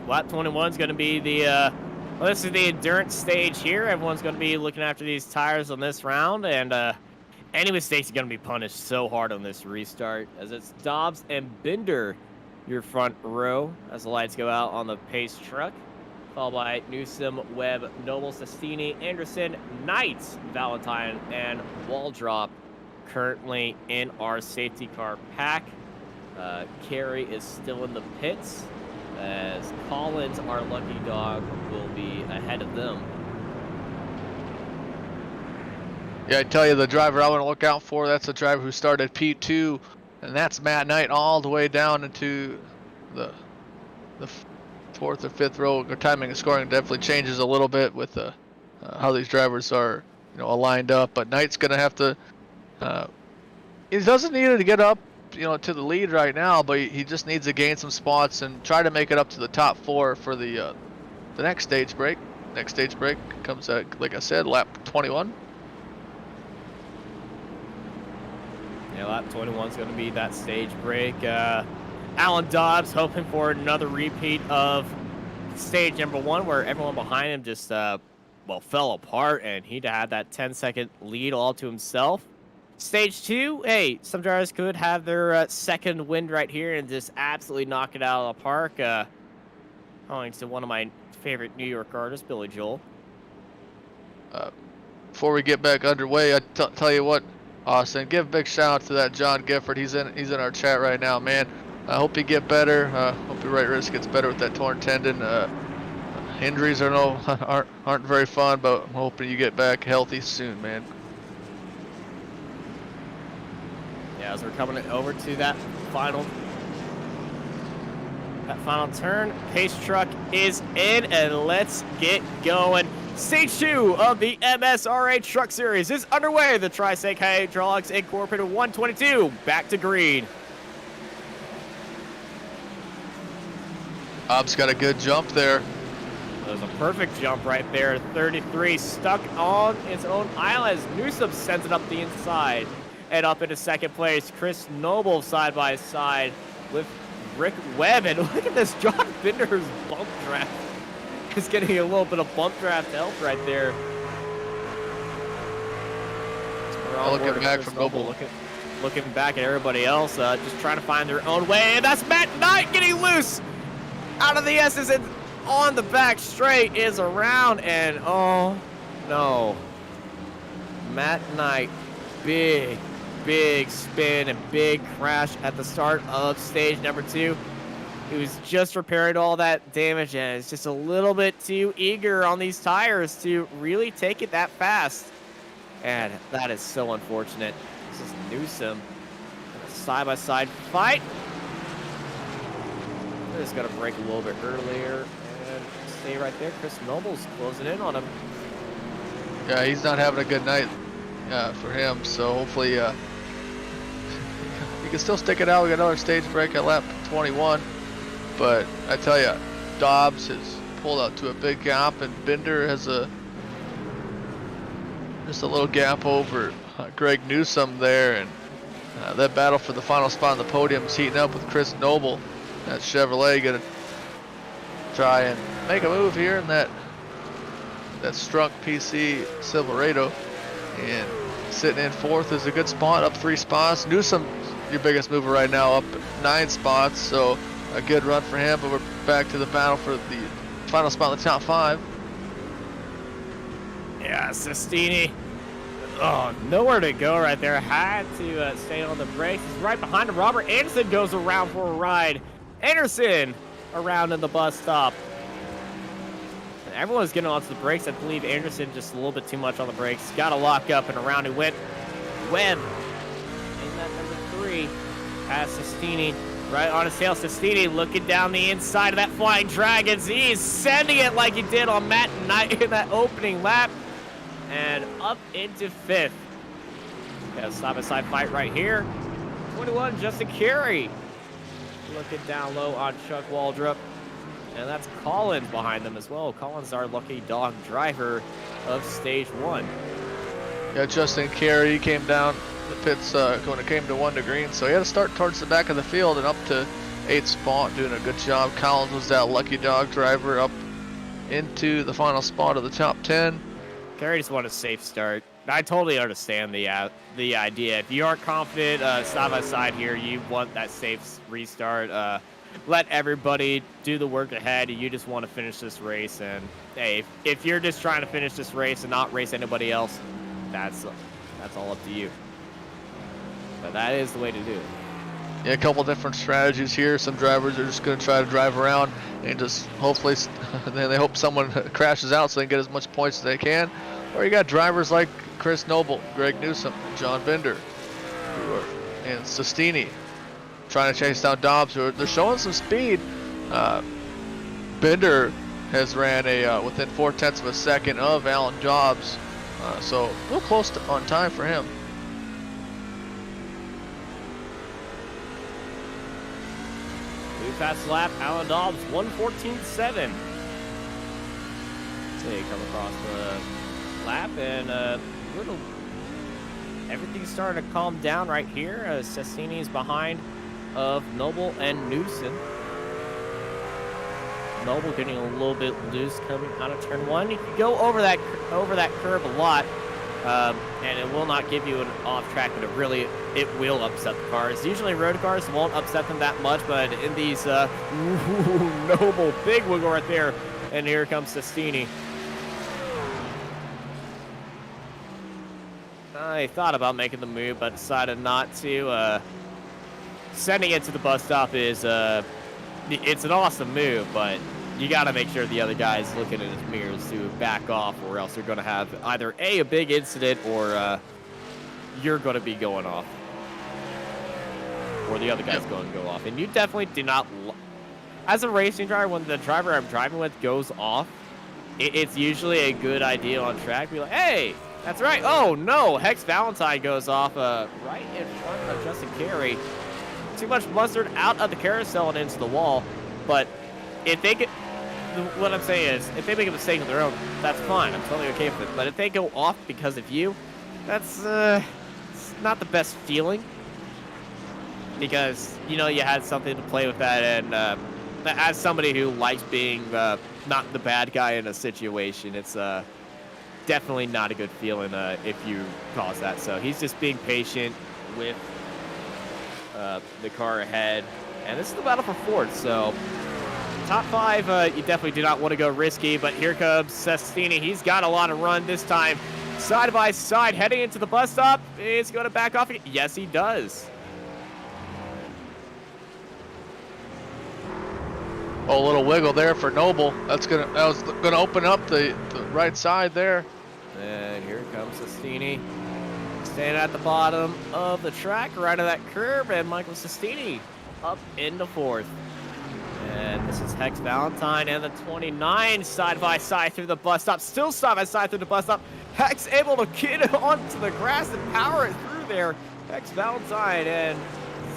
lap 21 is going to be the, well, this is the endurance stage here. Everyone's going to be looking after these tires on this round, and any mistakes are going to be punished so hard on this restart, as it's Dobbs and Binder, your front row, as the lights go out on the pace truck, followed by Newsom, Webb, Noble, Sestini, Anderson, Knight, Valentine, and Waldrop currently in our safety car pack. Carey is still in the pits, as Collins, our lucky dog, will be ahead of them. Yeah, I tell you, the driver I want to look out for, that's the driver who started P2, and that's Matt Knight all the way down into the 4th or 5th row. Their timing and scoring definitely changes a little bit with how these drivers are, aligned up. But Knight's gonna have to. He doesn't need to get up, to the lead right now, but he just needs to gain some spots and try to make it up to the top 4 for the next stage break. Next stage break comes at, like I said, lap 21. Yeah, lap 21 is going to be that stage break. Alan Dobbs hoping for another repeat of stage number 1 where everyone behind him just, well, fell apart and he had that 10-second lead all to himself. Stage 2, hey, some drivers could have their second win right here and just absolutely knock it out of the park. Owing to one of my favorite New York artists, Billy Joel. Before we get back underway, I tell you what, Austin, give a big shout out to that John Gifford. He's in our chat right now, man. I hope you get better. Hope your right wrist gets better with that torn tendon. Injuries aren't very fun, but I'm hoping you get back healthy soon, man. Yeah, as we're coming over to that final turn, pace truck is in, and let's get going. Stage 2 of the MSRA Truck Series is underway. The Tri-State Hydraulics Incorporated 122 back to green. Bob's got a good jump there. That was a perfect jump right there. 33 stuck on its own island as Newsom sends it up the inside. And up into second place, Chris Noble side by side with Rick Webb. And look at this, John Binder's bump draft. He's getting a little bit of bump draft help right there. Looking back from Noble. Looking back at everybody else, just trying to find their own way. And that's Matt Knight getting loose out of the S's, and on the back straight is around. And oh no, Matt Knight, big spin and big crash at the start of stage number 2. He was just repairing all that damage and is just a little bit too eager on these tires to really take it that fast. And that is so unfortunate. This is Newsom. Side-by-side fight. They're just going to break a little bit earlier and stay right there. Chris Noble's closing in on him. Yeah, he's not having a good night for him, so hopefully you can still stick it out. We got another stage break at lap 21. But I tell you, Dobbs has pulled out to a big gap, and Binder has just a little gap over Greg Newsom there, and that battle for the final spot on the podium is heating up with Chris Noble. That Chevrolet gonna try and make a move here in that Strunk PC Silverado, and sitting in 4th is a good spot, up 3 spots. Newsom, your biggest mover right now, up 9 spots, so a good run for him, but we're back to the battle for the final spot in the top 5. Yeah, Sestini. Oh, nowhere to go right there. Had to stay on the brakes. He's right behind him. Robert Anderson goes around for a ride. Anderson around in the bus stop. And everyone's getting onto the brakes. I believe Anderson just a little bit too much on the brakes. Got to lock up, and around he went. Webb in that number 3. Past Sestini. Right on his tail, Sestini looking down the inside of that Flying Dragons. He's sending it like he did on Matt Knight in that opening lap. And up into 5th. Got a side-by-side fight right here. 21, Justin Carey. Looking down low on Chuck Waldrop. And that's Collins behind them as well. Collins, our lucky dog driver of stage 1. Yeah, Justin Carey came down the pits when it came to 1 to green, so he had to start towards the back of the field and up to 8th spot, doing a good job. Collins was that lucky dog driver up into the final spot of the top 10. Carey just wanted a safe start. I totally understand the idea. If you aren't confident side by side here, you want that safe restart. Let everybody do the work ahead. You just want to finish this race, and hey, if you're just trying to finish this race and not race anybody else, that's all up to you. But that is the way to do it. Yeah, a couple different strategies here. Some drivers are just going to try to drive around and just hopefully they hope someone crashes out so they can get as much points as they can. Or you got drivers like Chris Noble, Greg Newsom, John Binder, and Sestini trying to chase down Dobbs. They're showing some speed. Binder has ran within 4/10 of a second of Alan Dobbs, so a little close on time for him. Fast lap, Alan Dobbs, 1:14.7. So you come across the lap and a little everything's starting to calm down right here. Sestini's behind of Noble and Newsom. Noble getting a little bit loose coming out of turn 1. You can go over that curve a lot, and it will not give you an off track, but it will upset the cars. Usually road cars won't upset them that much, but in these, Noble, big wiggle right there, and here comes Sestini. I thought about making the move, but decided not to. Sending it to the bus stop is, it's an awesome move, but you got to make sure the other guy's looking in his mirrors to back off, or else you're going to have either a big incident, or you're going to be going off, or the other guy's going to go off. And you definitely do not, as a racing driver, when the driver I'm driving with goes off, it's usually a good idea on track. Be like, hey, that's right. Oh no, Hex Valentine goes off right in front of Justin Carey. Too much mustard out of the carousel and into the wall. But if they get, what I'm saying is, if they make a mistake of their own, that's fine. I'm totally okay with it. But if they go off because of you, that's it's not the best feeling. Because, you know, you had something to play with that. And as somebody who likes being not the bad guy in a situation, it's definitely not a good feeling if you cause that. So he's just being patient with the car ahead, and this is the battle for fourth. So top 5, you definitely do not want to go risky, but here comes Sestini. He's got a lot of run this time, side by side, heading into the bus stop. Is going to back off. Yes, he does. Oh, a little wiggle there for Noble. That was gonna open up the right side there. And here comes Sestini, staying at the bottom of the track, right of that curve, and Michael Sestini up into 4th. And this is Hex Valentine and the 29 side by side through the bus stop, still side by side through the bus stop. Hex able to get onto the grass and power it through there. Hex Valentine and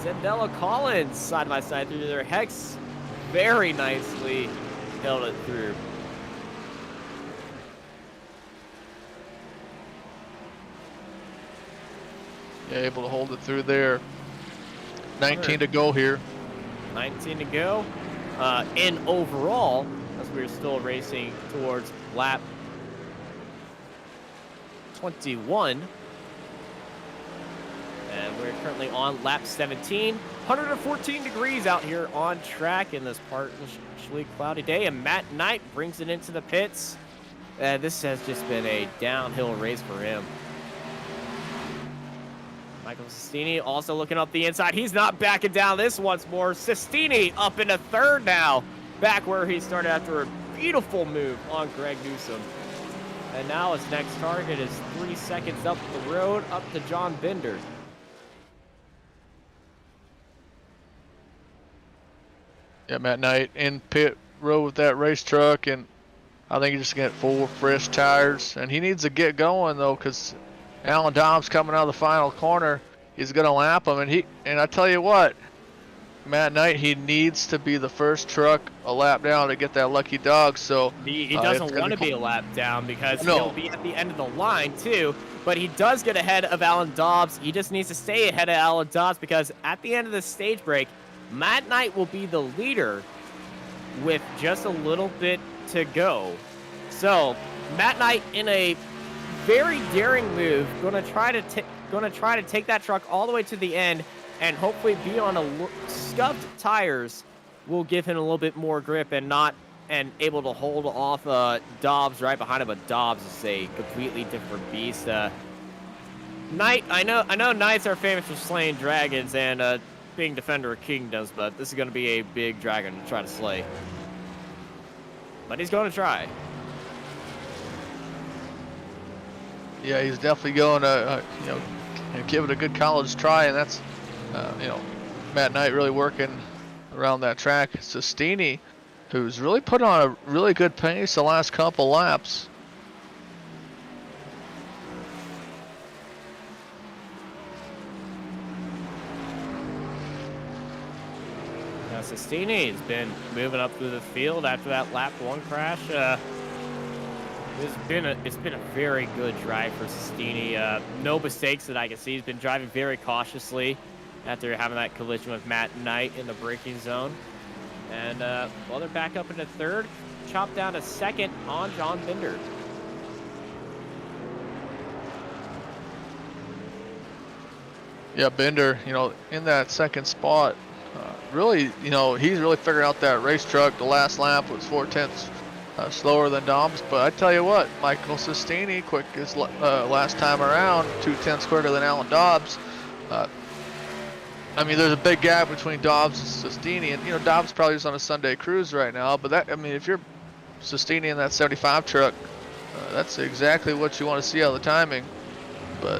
Zendella Collins side by side through there. Hex very nicely held it through. Yeah, able to hold it through there. 19 to go here. 19 to go. In overall, as we're still racing towards lap 21. And we're currently on lap 17. 114 degrees out here on track in this partially cloudy day. And Matt Knight brings it into the pits. This has just been a downhill race for him. Michael Sestini also looking up the inside. He's not backing down this once more. Sestini up into 3rd now. Back where he started after a beautiful move on Greg Newsom. And now his next target is 3 seconds up the road, up to John Bender. Yeah, Matt Knight in pit road with that race truck, and I think he's just going to get 4 fresh tires. And he needs to get going, though, because Alan Dobbs coming out of the final corner. He's going to lap him, and I tell you what, Matt Knight, he needs to be the first truck a lap down to get that lucky dog. So he doesn't want to be a lap down because he'll be at the end of the line too. But he does get ahead of Alan Dobbs. He just needs to stay ahead of Alan Dobbs because at the end of the stage break, Matt Knight will be the leader with just a little bit to go. So Matt Knight in a very daring move, going to try to take that truck all the way to the end, and hopefully be on scuffed tires will give him a little bit more grip and able to hold off Dobbs right behind him. But Dobbs is a completely different beast. Knight, I know Knights are famous for slaying dragons and being defender of kingdoms, but this is going to be a big dragon to try to slay. But he's going to try. Yeah, he's definitely going to, give it a good college try, and that's, Matt Knight really working around that track. Sestini, who's really put on a really good pace the last couple laps. Now Sestini has been moving up through the field after that lap 1 crash. It's been a very good drive for Sestini. No mistakes that I can see. He's been driving very cautiously after having that collision with Matt Knight in the braking zone. And well, they're back up into third, chopped down to second on John Binder. Yeah, Binder, in that second spot, really, he's really figuring out that race truck. The last lap was 4/10 slower than Dobbs, but I tell you what, Michael Sestini, quick as last time around, 2/10 quicker than Alan Dobbs. I mean, there's a big gap between Dobbs and Sestini, and Dobbs probably is on a Sunday cruise right now. But if you're Sestini in that 75 truck, that's exactly what you want to see out of the timing.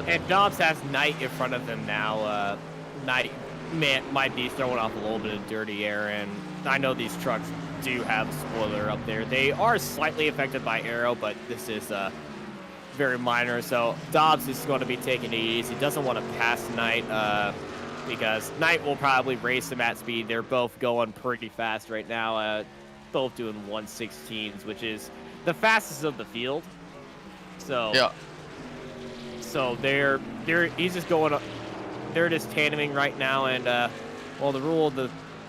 And Dobbs has Knight in front of him now. Knight might be throwing off a little bit of dirty air, and I know these trucks do have a spoiler up there. They are slightly affected by aero, but this is very minor. So Dobbs is going to be taking it easy. He doesn't want to pass Knight because Knight will probably race him at speed. They're both going pretty fast right now, both doing 1/16s, which is the fastest of the field. So yeah. So he's just going up. They're just tandeming right now, and well, the rule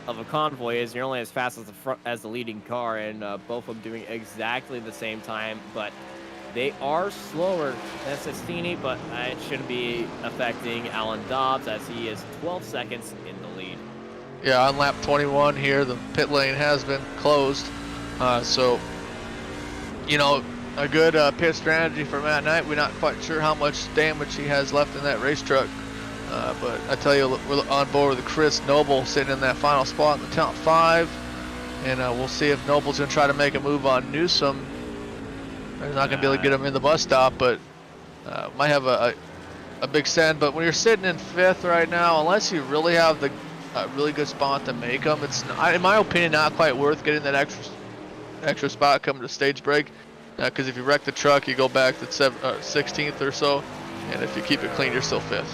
of a convoy is you're only as fast as the leading car, and both of them doing exactly the same time, but they are slower than Sestini, but it shouldn't be affecting Alan Dobbs as he is 12 seconds in the lead. Yeah, on lap 21 here, the pit lane has been closed, so a good pit strategy for Matt Knight. We're not quite sure how much damage he has left in that race truck. But I tell you, we're on board with Chris Noble sitting in that final spot in the top 5. And we'll see if Noble's going to try to make a move on Newsom. He's not going to be able to get him in the bus stop, but might have a big send. But when you're sitting in 5th right now, unless you really have the really good spot to make them, it's, in my opinion, not quite worth getting that extra spot coming to stage break. Because if you wreck the truck, you go back to 16th or so, and if you keep it clean, you're still 5th.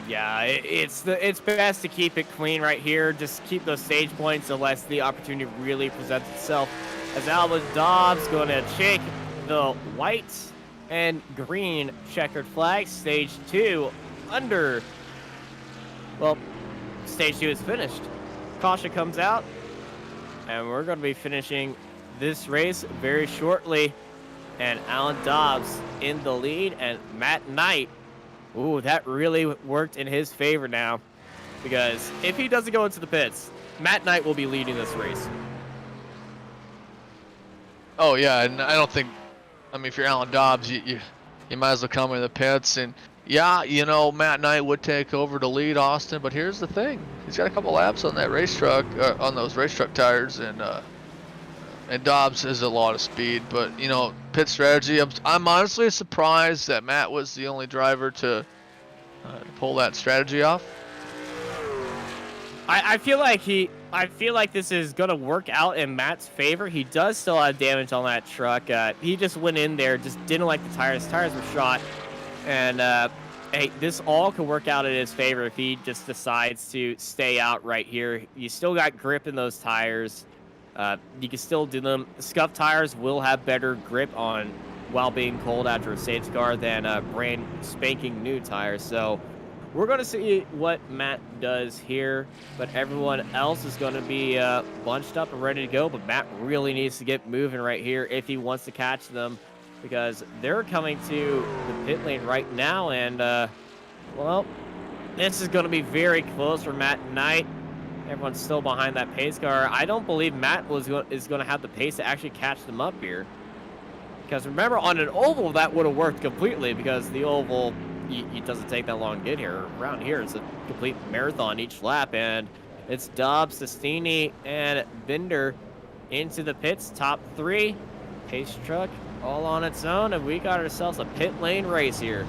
Yeah, it's best to keep it clean right here. Just keep those stage points unless the opportunity really presents itself. As Alan Dobbs going to shake the white and green checkered flag. Stage 2 under. Well, stage 2 is finished. Caution comes out, and we're going to be finishing this race very shortly, and Alan Dobbs in the lead, and Matt Knight, ooh, that really worked in his favor now, because if he doesn't go into the pits, Matt Knight will be leading this race. Oh yeah, and I don't think, if you're Alan Dobbs, you might as well come in the pits, and yeah, Matt Knight would take over to lead Austin, but here's the thing, he's got a couple laps on that race truck, on those racetrack tires, and Dobbs has a lot of speed, but pit strategy. I'm honestly surprised that Matt was the only driver to pull that strategy off. I feel like this is gonna work out in Matt's favor. He does still have damage on that truck. He just went in there, just didn't like the tires. Tires were shot, and hey, this all could work out in his favor if he just decides to stay out right here. You still got grip in those tires. You can still do them. Scuff tires will have better grip on while being cold after a safety car than brand spanking new tires. So we're going to see what Matt does here, but everyone else is going to be bunched up and ready to go. But Matt really needs to get moving right here if he wants to catch them, because they're coming to the pit lane right now. And, well, this is going to be very close for Matt Knight. Everyone's still behind that pace car. I don't believe Matt is going to have the pace to actually catch them up here. Because remember, on an oval, that would have worked completely, because the oval, it doesn't take that long to get here. Around here, it's a complete marathon each lap, and it's Dobbs, Sestini, and Binder into the pits. Top 3, pace truck all on its own, and we got ourselves a pit lane race here.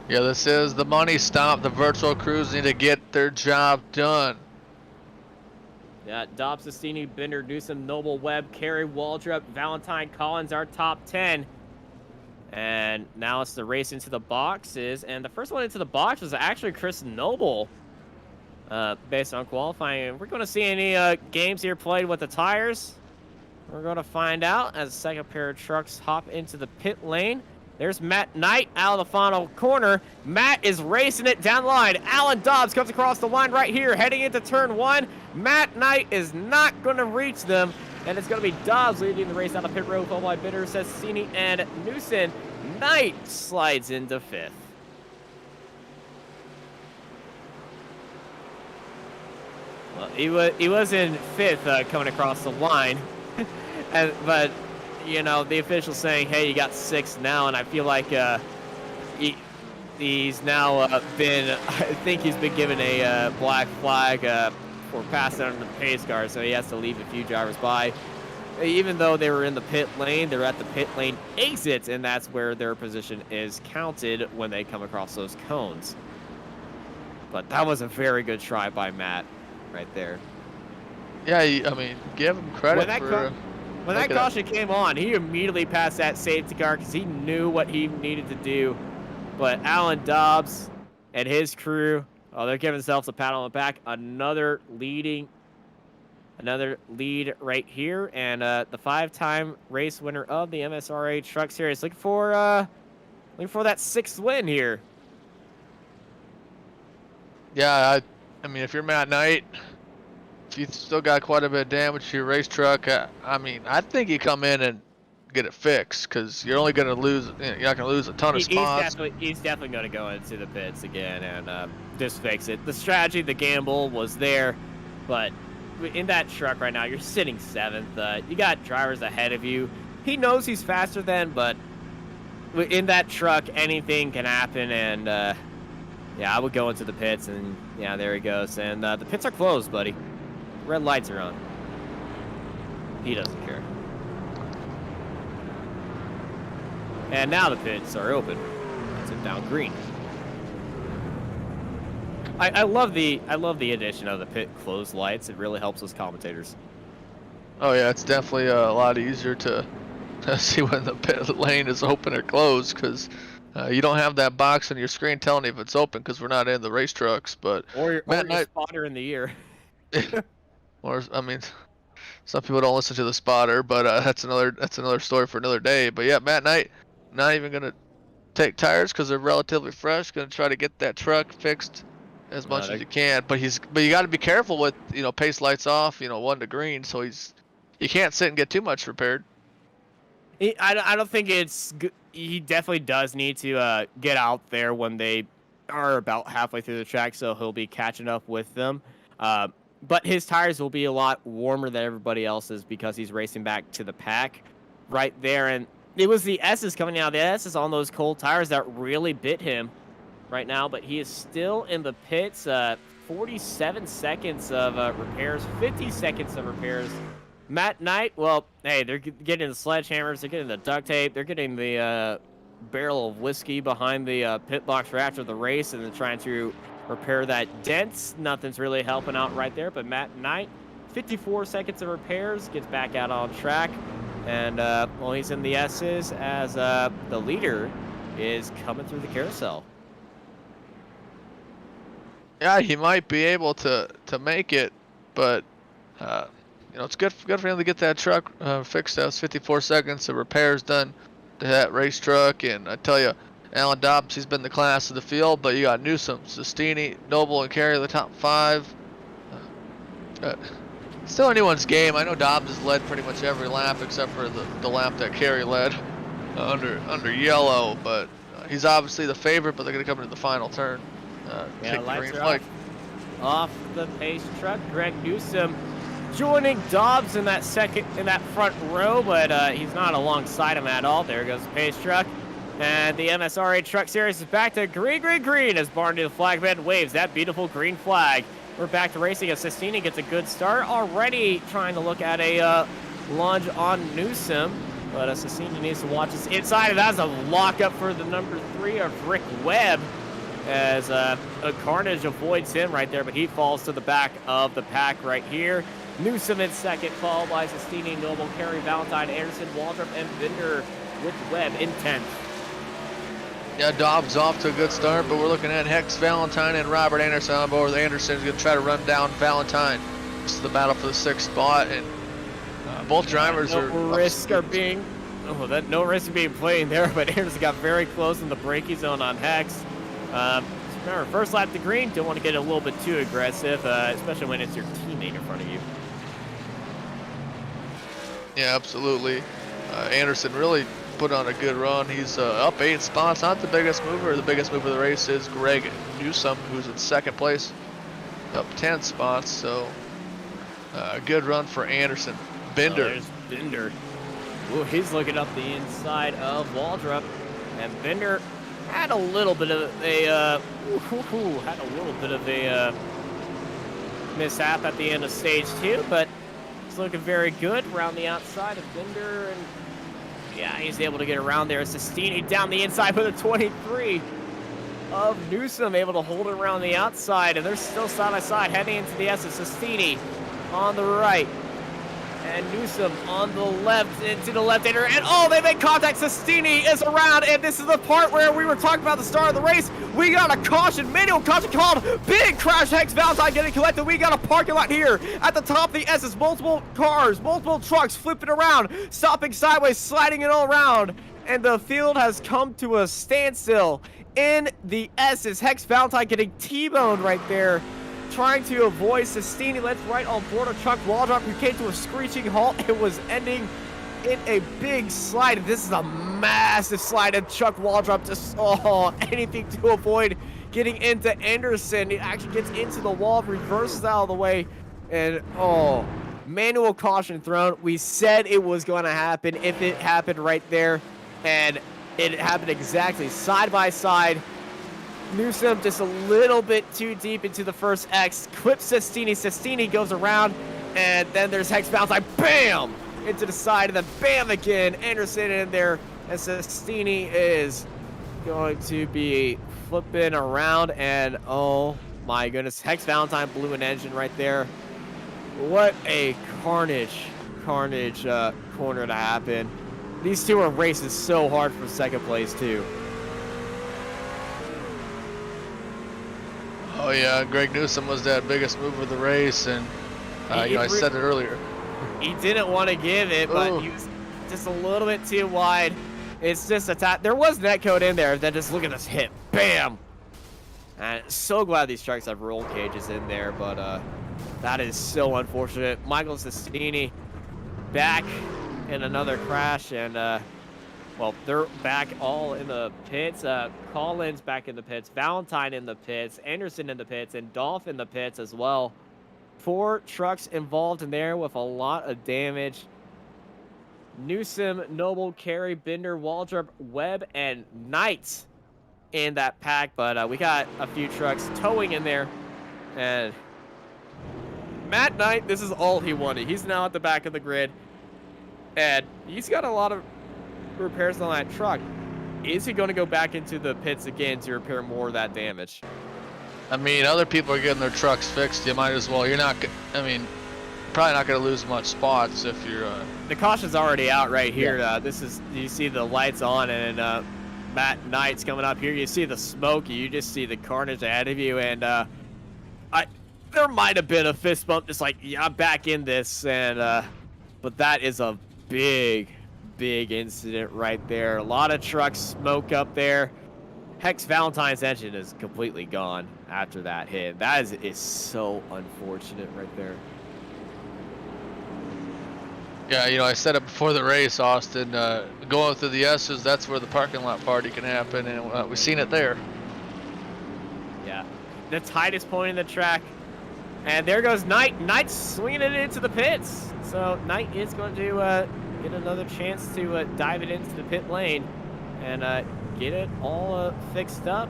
Yeah, this is the money stop. The virtual crews need to get their job done. Yeah, Dobbs, Sestini, Binder, Newsom, Noble, Webb, Carey, Waldrop, Valentine, Collins, our top 10. And now it's the race into the boxes. And the first one into the box was actually Chris Noble, based on qualifying. We're going to see any games here played with the tires. We're going to find out as the second pair of trucks hop into the pit lane. There's Matt Knight out of the final corner. Matt is racing it down the line. Alan Dobbs comes across the line right here, heading into turn 1. Matt Knight is not going to reach them, and it's going to be Dobbs leading the race out of pit road, followed by Bitter, Cecchini, and Newson. Knight slides into 5th. Well, he was in 5th coming across the line, but you know the official's saying, "Hey, you got 6th now," and I feel like he's now been. I think he's been given a black flag for passing under the pace car, so he has to leave a few drivers by. Even though they were in the pit lane, they're at the pit lane exits, and that's where their position is counted when they come across those cones. But that was a very good try by Matt right there. Yeah, I mean, give him credit when that caution came on, he immediately passed that safety car because he knew what he needed to do. But Alan Dobbs and his crew, they're giving themselves a pat on the back. Another lead right here, and the 5-time race winner of the MSRA Truck Series, looking for that 6th win here. Yeah, I mean, if you're Matt Knight, if you still got quite a bit of damage to your race truck, I mean, I think you come in and get it fixed, because you're only going to lose. You're not going to lose a ton of spots. He's definitely going to go into the pits again and just fix it. The strategy, the gamble was there, but in that truck right now, you're sitting 7th. You got drivers ahead of you. He knows he's faster than, but in that truck, anything can happen. And yeah, I would go into the pits, and yeah, there he goes. And the pits are closed, buddy. Red lights are on. He doesn't care. And now the pits are open. It's down green. I love the addition of the pit closed lights. It really helps us commentators. Oh yeah, it's definitely a lot easier to see when the pit lane is open or closed, because you don't have that box on your screen telling you if it's open, because we're not in the race trucks. But or your spotter in the ear. Or I mean, some people don't listen to the spotter, but that's another story for another day. But yeah, Matt Knight not even gonna take tires because they're relatively fresh. Gonna try to get that truck fixed as much as you can, but you got to be careful with, pace lights off, 1 to green, so you can't sit and get too much repaired. I don't think he definitely does need to get out there when they are about halfway through the track, so he'll be catching up with them. But his tires will be a lot warmer than everybody else's because he's racing back to the pack right there, and it was the S's coming out. The S's on those cold tires that really bit him right now, but he is still in the pits. 47 seconds of repairs, 50 seconds of repairs. Matt Knight, well, hey, they're getting the sledgehammers, they're getting the duct tape, they're getting the barrel of whiskey behind the pit box for after the race, and they're trying to repair that dent. Nothing's really helping out right there, but Matt Knight, 54 seconds of repairs, gets back out on track, and well, he's in the S's as the leader is coming through the carousel. Yeah, he might be able to make it, but it's good for him to get that truck fixed. That was 54 seconds of repairs done to that race truck, and I tell you, Alan Dobbs, he's been the class of the field, but you got Newsom, Sestini, Noble, and Carey the top 5. Still anyone's game. I know Dobbs has led pretty much every lap except for the lap that Carey led under yellow, but he's obviously the favorite, but they're going to come into the final turn. Yeah, lights are off the pace truck. Greg Newsom joining Dobbs in that front row, but he's not alongside him at all. There goes the pace truck. And the MSRA Truck Series is back to green as Barney the flagman waves that beautiful green flag. We're back to racing as Sestini gets a good start. Already trying to look at a lunge on Newsom, but Sestini needs to watch this inside. And that's a lockup for the number 3 of Rick Webb, as a Carnage avoids him right there, but he falls to the back of the pack right here. Newsom in second, followed by Sestini, Noble, Carey, Valentine, Anderson, Waldrop, and Binder with Webb in 10th. Yeah, Dobbs off to a good start, but we're looking at Hex, Valentine, and Robert Anderson on board. Anderson's going to try to run down Valentine. This is the battle for the 6th spot, and both drivers no are risk are being no risk being played there, but Anderson got very close in the braking zone on Hex. Remember, first lap to green, don't want to get a little bit too aggressive, especially when it's your teammate in front of you. Yeah, absolutely. Anderson really put on a good run. He's up 8 spots. Not the biggest mover. The biggest mover of the race is Greg Newsome, who's in second place, up 10 spots. So a good run for Anderson. Binder. Oh, there's Binder. Ooh, he's looking up the inside of Waldrop, and Binder had a little bit of a mishap at the end of stage 2, but he's looking very good around the outside of Binder, and yeah, he's able to get around there. Sestini down the inside with a 23 of Newsome, able to hold it around the outside, and they're still side by side heading into the S of Sestini on the right. And Newsome on the left, into the left-hander, and oh, they make contact. Sestini is around, and this is the part where we were talking about the start of the race. We got a caution, manual caution called. Big crash. Hex Valentine getting collected. We got a parking lot here at the top of the S's. Multiple cars, multiple trucks flipping around, stopping sideways, sliding it all around, and the field has come to a standstill in the S's. Hex Valentine getting T-boned right there, trying to avoid Sestini. Let's right on board of Chuck Waldrop, who came to a screeching halt. It was ending in a big slide. This is a massive slide, and Chuck Waldrop just saw anything to avoid getting into Anderson. He actually gets into the wall, reverses out of the way, and oh, manual caution thrown. We said it was going to happen if it happened right there, and it happened exactly side by side. Newsome just a little bit too deep into the first X, clips Sestini. Sestini goes around, and then there's Hex Valentine, bam, into the side, and then bam again. Anderson in there, and Sestini is going to be flipping around, and oh my goodness, Hex Valentine blew an engine right there. What a carnage corner to happen. These two are racing so hard for second place too. Oh yeah, Greg Newsome was that biggest mover of the race, and I said it earlier. He didn't want to give it, but he was just a little bit too wide. It's just a tap. There was netcode in there. Then just look at this hit, bam! And so glad these trucks have roll cages in there, but that is so unfortunate. Michael Sestini back in another crash, and well, they're back all in the pits. Collins back in the pits, Valentine in the pits, Anderson in the pits, and Dolph in the pits as well. 4 trucks involved in there with a lot of damage. Newsome, Noble, Carey, Binder, Waldrop, Webb, and Knight in that pack, but we got a few trucks towing in there. And Matt Knight, this is all he wanted. He's now at the back of the grid, and he's got a lot of repairs on that truck. Is he going to go back into the pits again to repair more of that damage? I mean, other people are getting their trucks fixed. You might as well. You're not. I mean, probably not going to lose much spots if you're. The caution's already out right here. Yeah. This is. You see the lights on, and Matt Knight's coming up here. You see the smoke. You just see the carnage ahead of you, and there might have been a fist bump, just like, yeah, I'm back in this, and but that is a big incident right there. A lot of trucks smoke up there. Hex Valentine's engine is completely gone after that hit. That is so unfortunate right there. Yeah, I said it before the race, Austin. Going through the S's, that's where the parking lot party can happen, and we've seen it there. Yeah, the tightest point in the track. And there goes Knight. Knight's swinging it into the pits. So Knight is going to get another chance to dive it into the pit lane and get it all fixed up.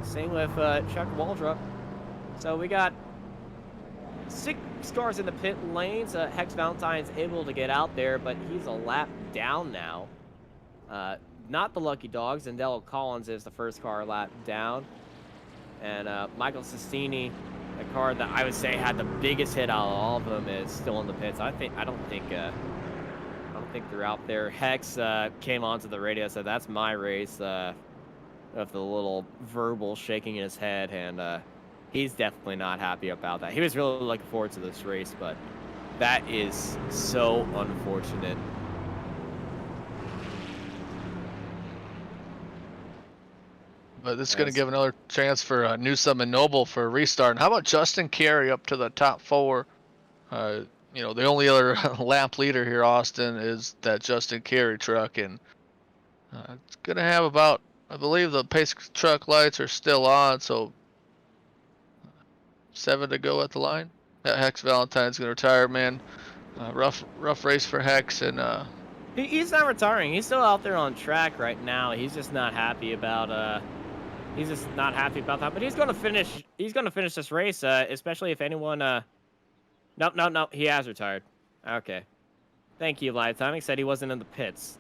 Same with Chuck Waldrop. So we got 6 cars in the pit lanes. Hex Valentine's able to get out there, but he's a lap down now. Not the Lucky Dogs. Zendel Collins is the first car lap down. And Michael Sestini, a car that I would say had the biggest hit out of all of them, is still in the pits. I don't think they're out there. Hex came onto the radio, said that's my race, with the little verbal shaking in his head, and he's definitely not happy about that. He was really looking forward to this race, but That is so unfortunate. But this is going to give another chance for Newsome and Noble for a restart. And how about Justin Carey up to the top 4? You know, the only other lap leader here, Austin, is that Justin Carey truck. And it's going to have about, I believe the pace truck lights are still on. So 7 to go at the line. Hex Valentine's going to retire, man. Rough race for Hex. And he's not retiring. He's still out there on track right now. He's just not happy about He's just not happy about that, but he's gonna finish. He's gonna finish this race, especially if anyone. No, he has retired. Okay, thank you, live timing. Said he wasn't in the pits.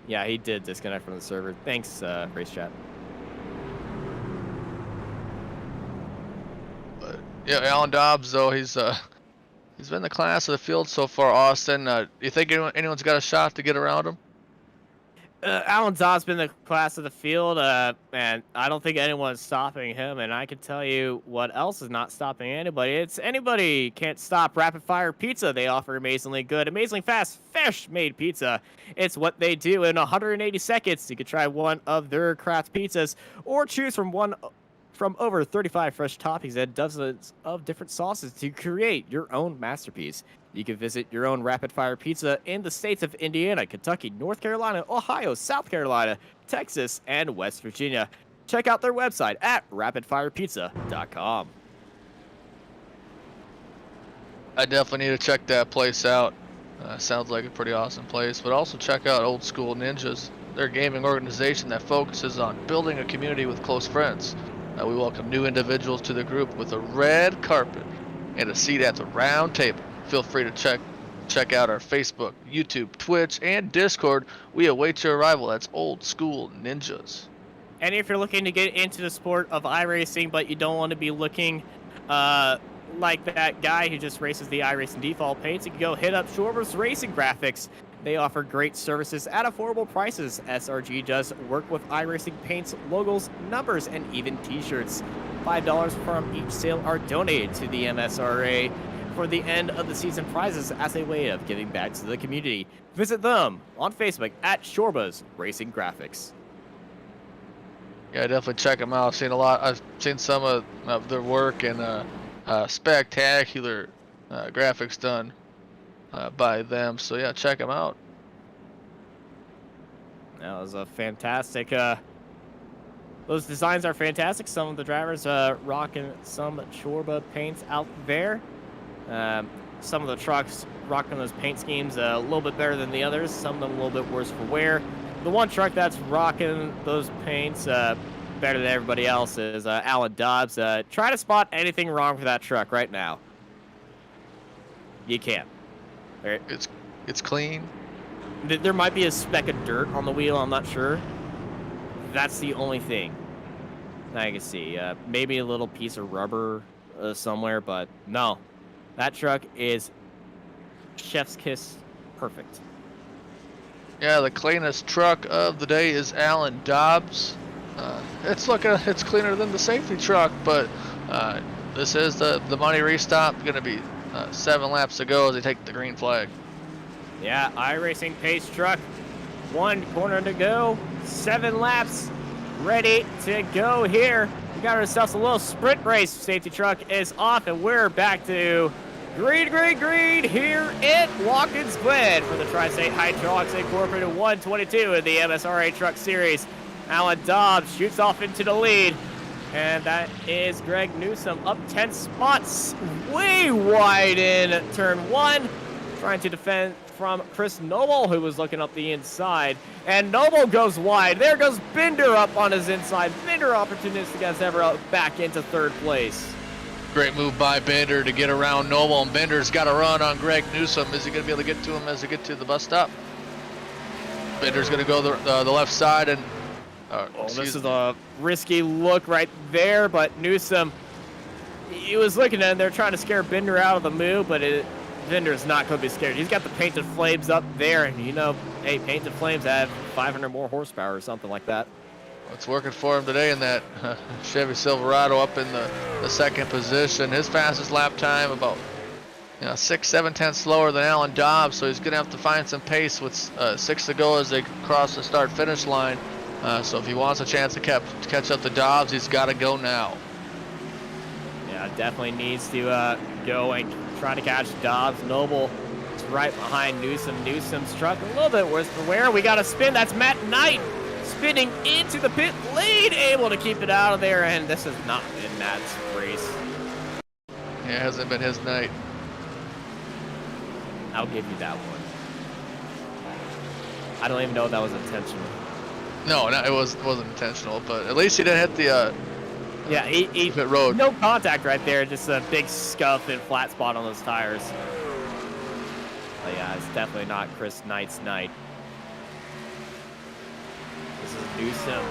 Yeah, he did disconnect from the server. Thanks, race chat. But yeah, Alan Dobbs though he's been the class of the field so far. Austin, you think anyone's got a shot to get around him? Alan Dobbs been the class of the field, and I don't think anyone's stopping him. And I can tell you what else is not stopping anybody. It's anybody can't stop Rapid Fire Pizza. They offer amazingly good, amazingly fast, fresh-made pizza. It's what they do in 180 seconds. You can try one of their craft pizzas, or choose from over 35 fresh toppings and dozens of different sauces to create your own masterpiece. You can visit your own Rapid Fire Pizza in the states of Indiana, Kentucky, North Carolina, Ohio, South Carolina, Texas, and West Virginia. Check out their website at rapidfirepizza.com. I definitely need to check that place out. Sounds like a pretty awesome place. But also check out Old School Ninjas. They're a gaming organization that focuses on building a community with close friends. We welcome new individuals to the group with a red carpet and a seat at the round table. Feel free to check out our Facebook, YouTube, Twitch, and Discord. We await your arrival. That's Old School Ninjas. And if you're looking to get into the sport of iRacing, but you don't want to be looking like that guy who just races the iRacing default paints, you can go hit up Shorber's Racing Graphics. They offer great services at affordable prices. SRG does work with iRacing paints, logos, numbers, and even t-shirts. $5 from each sale are donated to the MSRA for the end of the season prizes as a way of giving back to the community. Visit them on Facebook at Shorba's Racing Graphics. Yeah, definitely check them out. I've seen some of their work and spectacular graphics done by them. So yeah, check them out. That was a fantastic. Those designs are fantastic. Some of the drivers rocking some Shorba paints out there. Some of the trucks rocking those paint schemes a little bit better than the others. Some of them a little bit worse for wear. The one truck that's rocking those paints better than everybody else is Alan Dobbs. Try to spot anything wrong with that truck right now. You can't. Right. It's clean. There might be a speck of dirt on the wheel. I'm not sure. That's the only thing I can see. Maybe a little piece of rubber somewhere, but no. That truck is chef's kiss perfect. Yeah, the cleanest truck of the day is Alan Dobbs. It's cleaner than the safety truck, but this is the money restop. Going to be 7 laps to go as they take the green flag. Yeah, iRacing pace truck. 1 corner to go. 7 laps ready to go here. We got ourselves a little sprint race. Safety truck is off, and we're back to green here in Watkins Glen for the Tri-State Hydraulics Incorporated 122 in the MSRA Truck Series. Alan Dobbs shoots off into the lead, and that is Greg Newsome up 10 spots, way wide in turn 1, trying to defend from Chris Noble, who was looking up the inside, and Noble goes wide. There goes Binder up on his inside. Binder opportunistic as ever, back into 3rd place. Great move by Bender to get around Noble, and Bender's got to run on Greg Newsome. Is he going to be able to get to him as they get to the bus stop? Bender's going to go the left side, and this is a risky look right there, but Newsome, he was looking at him. They're trying to scare Bender out of the move, but Bender's not going to be scared. He's got the Painted Flames up there, and hey, Painted Flames have 500 more horsepower or something like that. it's working for him today in that Chevy Silverado up in the second position. His fastest lap time about 6-7 tenths slower than Alan Dobbs, so he's gonna have to find some pace with 6 to go as they cross the start finish line. So if he wants a chance to catch up to Dobbs, he's got to go now. Yeah, definitely needs to go and try to catch Dobbs. Noble is right behind Newsom. Newsom's truck a little bit worse for wear. We got a spin. That's Matt Knight spinning into the pit lane, able to keep it out of there, and this has not been Matt's race. Yeah, it hasn't been his night. I'll give you that one. I don't even know if that was intentional. No, it wasn't intentional, but at least he didn't hit the yeah, he pit road. No contact right there, just a big scuff and flat spot on those tires. But yeah, it's definitely not Chris Knight's night. This is Newsom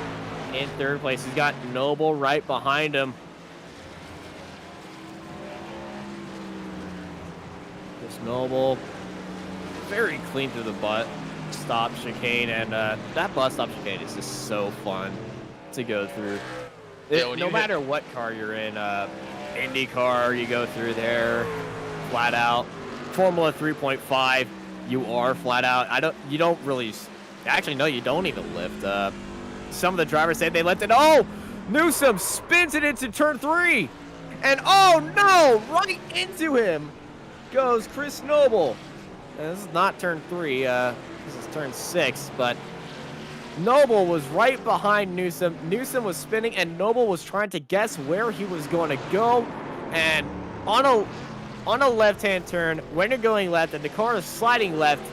in third place. He's got Noble right behind him. Chris Noble, very clean through the butt. Stop chicane, and that bus stop chicane is just so fun to go through. No matter what car you're in, Indy car, you go through there flat out. Formula 3.5, you are flat out. You don't really, actually no, you don't even lift. Some of the drivers say they lifted. Oh, Newsom spins it into turn 3, and oh no, right into him goes Chris Noble. And this is not turn 3. This is turn 6, but Noble was right behind Newsom. Newsom was spinning, and Noble was trying to guess where he was going to go. And on a left-hand turn, when you're going left and the car is sliding left,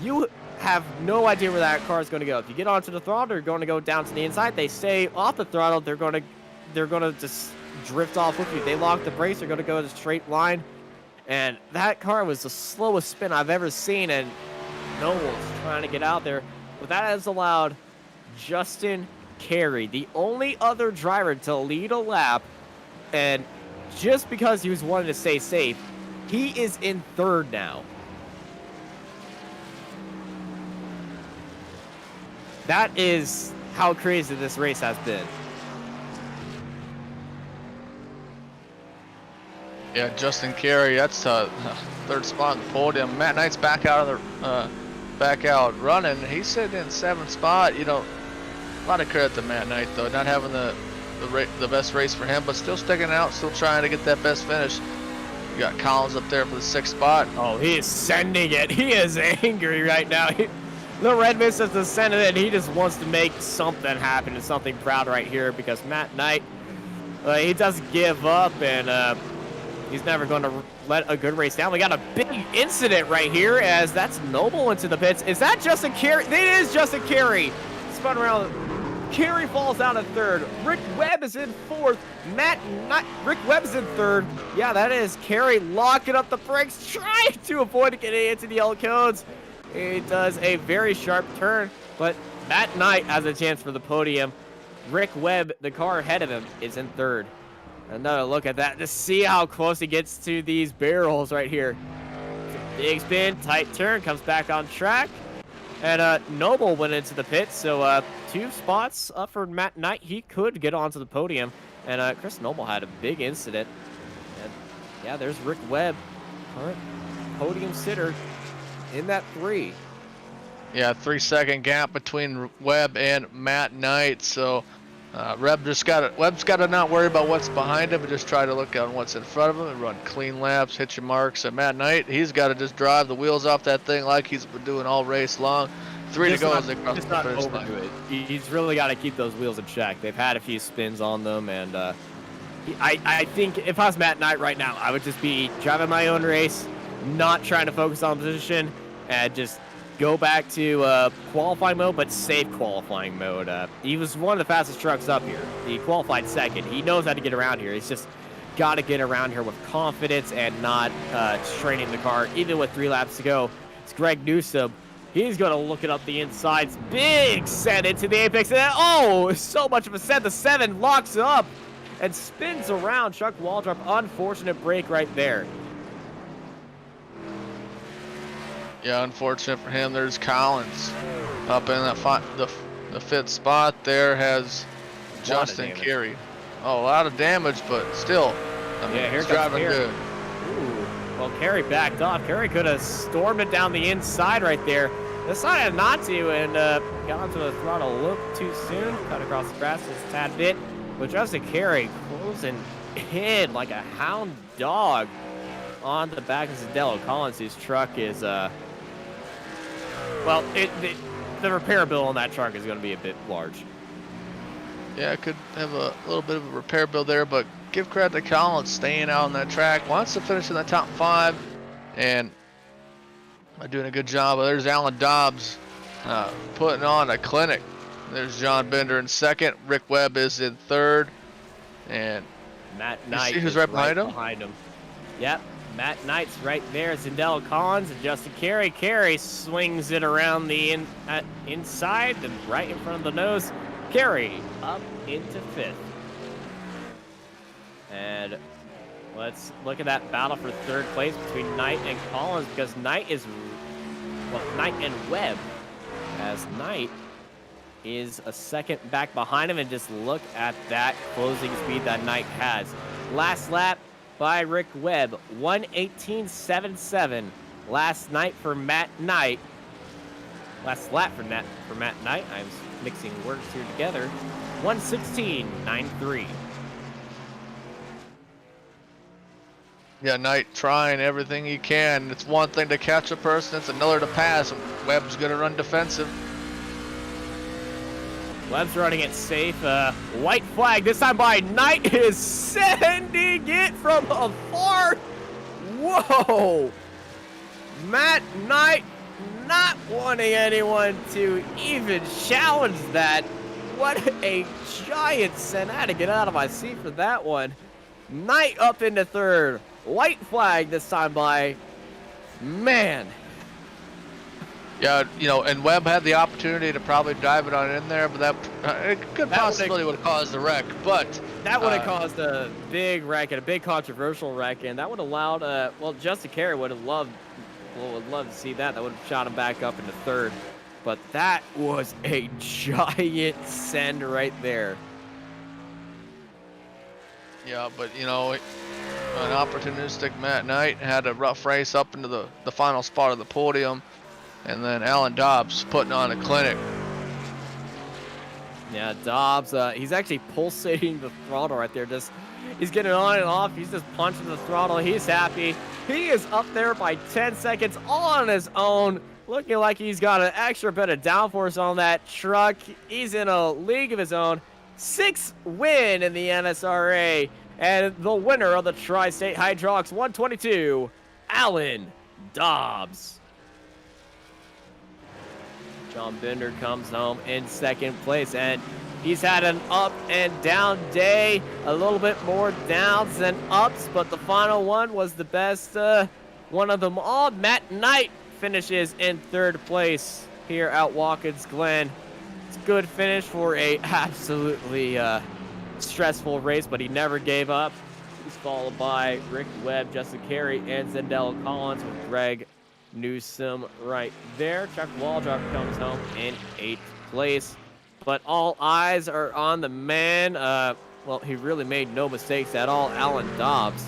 you have no idea where that car is going to go. If you get onto the throttle, you're going to go down to the inside. They stay off the throttle, they're going to just drift off with you. They lock the brakes, they're going to go in a straight line. And that car was the slowest spin I've ever seen, and Noble's trying to get out there, but that has allowed Justin Carey, the only other driver to lead a lap, and just because he was wanting to stay safe, he is in third now. That is how crazy this race has been. Yeah, Justin Carey, that's third spot on the podium. Matt Knight's back out running. He's sitting in 7th spot. A lot of credit to Matt Knight though, not having the best race for him, but still sticking out, still trying to get that best finish. You got Collins up there for the 6th spot. Oh, he is sending it. He is angry right now. The red mist has descended, and he just wants to make something happen and something proud right here because Matt Knight, he doesn't give up, and he's never going to let a good race down. We got a big incident right here as that's Noble into the pits. Is that Justin Carey? It is Justin Carey. Spun around. Carey falls down in third. Rick Webb is in fourth. Rick Webb is in third. Yeah, that is Carey locking up the brakes, trying to avoid getting into the yellow cones. He does a very sharp turn, but Matt Knight has a chance for the podium. Rick Webb, the car ahead of him, is in third. Another look at that to see how close he gets to these barrels right here. Big spin, tight turn, comes back on track. And Noble went into the pit, so 2 spots up for Matt Knight. He could get onto the podium. And Chris Noble had a big incident. And yeah, there's Rick Webb, current podium sitter in that 3. Yeah, 3-second gap between Webb and Matt Knight. So Webb's got to not worry about what's behind him, but just try to look on what's in front of him and run clean laps, hit your marks. And Matt Knight, he's got to just drive the wheels off that thing like he's been doing all race long. 3 to go as they cross the finish line. He's really got to keep those wheels in check. They've had a few spins on them, and I think if I was Matt Knight right now, I would just be driving my own race, not trying to focus on position, and just go back to qualifying mode, but safe qualifying mode. He was one of the fastest trucks up here. He qualified second. He knows how to get around here. He's just got to get around here with confidence and not straining the car. Even with 3 laps to go, it's Greg Newsom. He's going to look it up the insides. Big set into the apex. And oh, so much of a set. The 7 locks up and spins around. Chuck Waldrop, unfortunate break right there. Yeah, unfortunate for him. There's Collins up in that the 5th spot there. Has Justin Carey. Oh, a lot of damage, but still, I mean, yeah, here he's comes driving Carey. good. Ooh, well, Carey backed off. Carey could have stormed it down the inside right there. Decided not to, and got onto the throttle a little too soon. Cut across the grass just a tad bit. But Justin Carey closing in like a hound dog on the back of Zendelo Collins, whose truck is, well, the repair bill on that truck is going to be a bit large. Yeah, could have a little bit of a repair bill there, but give credit to Collins staying out on that track. Wants to finish in the top 5, and doing a good job. There's Alan Dobbs putting on a clinic. There's John Bender in second. Rick Webb is in third, and Matt Knight who's is right behind him? Yep, Matt Knight's right there. Zendelo Collins and Justin Carey. Carey swings it around the inside and right in front of the nose. Carey up into 5th. And let's look at that battle for 3rd place between Knight and Collins, because Knight and Webb, as Knight is a second back behind him, and just look at that closing speed that Knight has. Last lap by Rick Webb, 1:18.77. Last night for Matt Knight. Last lap for Matt Knight. I'm mixing words here together. 1:16.93. Yeah, Knight trying everything he can. It's one thing to catch a person, it's another to pass. Webb's going to run defensive. Webb's running it safe. White flag this time by Knight is sending it from afar. Whoa! Matt Knight not wanting anyone to even challenge that. What a giant send. I had to get out of my seat for that one. Knight up into 3rd. White flag this time by, man. Yeah, you know, and Webb had the opportunity to probably dive it on in there, but that good possibility would have caused a wreck. But that would have caused a big wreck and a big controversial wreck, and that would have allowed, well, Justin Carey would love to see that. That would have shot him back up into 3rd. But that was a giant send right there. Yeah, but you know, an opportunistic Matt Knight had a rough race up into the final spot of the podium, and then Alan Dobbs putting on a clinic. Yeah, Dobbs, he's actually pulsating the throttle right there. He's getting on and off. He's just punching the throttle. He's happy. He is up there by 10 seconds all on his own, looking like he's got an extra bit of downforce on that truck. He's in a league of his own. 6th win in the MSRA, and the winner of the Tri-State Hydraulics 122, Alan Dobbs. John Bender comes home in 2nd place, and he's had an up and down day, a little bit more downs than ups, but the final one was the best one of them all. Matt Knight finishes in 3rd place here at Watkins Glen. It's a good finish for a absolutely stressful race, but he never gave up. He's followed by Rick Webb, Justin Carey, and Zendelo Collins with Greg Newsom right there. Chuck Waldrop comes home in 8th place. But all eyes are on the man. Well, he really made no mistakes at all, Alan Dobbs.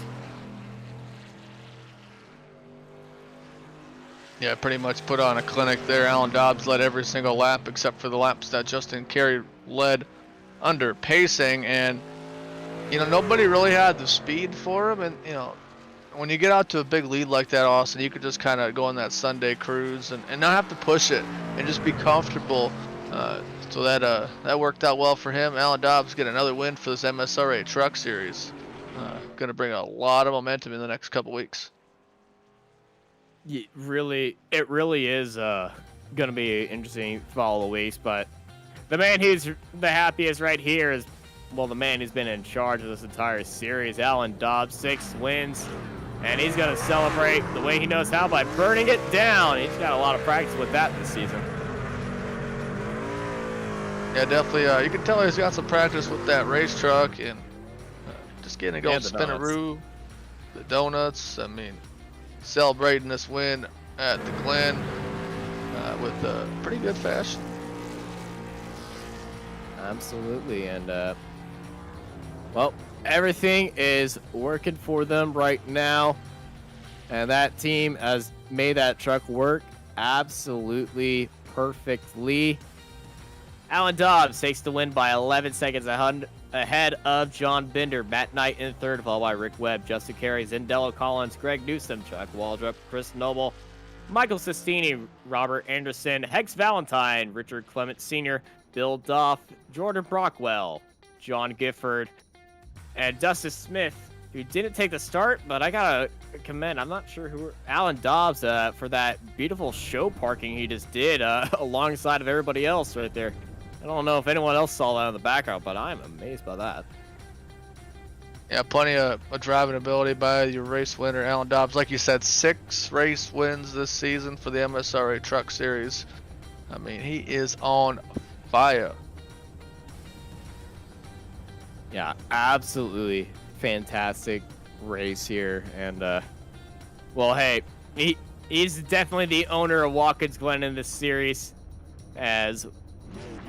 Yeah, pretty much put on a clinic there. Alan Dobbs led every single lap except for the laps that Justin Carey led under pacing, and you know, nobody really had the speed for him. And you know, when you get out to a big lead like that, Austin, you could just kind of go on that Sunday cruise and not have to push it and just be comfortable. So that worked out well for him. Alan Dobbs get another win for this MSRA Truck Series. Going to bring a lot of momentum in the next couple weeks. It really is going to be interesting follow weeks, but the man who's the happiest right here is, well, the man who's been in charge of this entire series, Alan Dobbs. 6 wins, and he's going to celebrate the way he knows how, by burning it down. He's got a lot of practice with that this season. Yeah, definitely. You can tell he's got some practice with that race truck and just getting it going, spinaroo, the donuts. I mean, celebrating this win at the Glen with pretty good fashion. Absolutely, and well, everything is working for them right now, and that team has made that truck work absolutely perfectly. Alan Dobbs takes the win by 11 seconds ahead of John Binder. Matt Knight in third, followed by Rick Webb, Justin Carey, Zendello Collins, Greg Newsom, Chuck Waldrop, Chris Noble, Michael Sestini, Robert Anderson, Hex Valentine, Richard Clement Sr., Bill Duff, Jordan Brockwell, John Gifford, and Dustin Smith, who didn't take the start, but I gotta commend, I'm not sure who, Alan Dobbs, for that beautiful show parking he just did alongside of everybody else right there. I don't know if anyone else saw that in the background, but I'm amazed by that. Yeah, plenty of driving ability by your race winner, Alan Dobbs. Like you said, 6 race wins this season for the MSRA Truck Series. I mean, he is on fire. Yeah, absolutely fantastic race here. And, well, hey, he's definitely the owner of Watkins Glen in this series. As,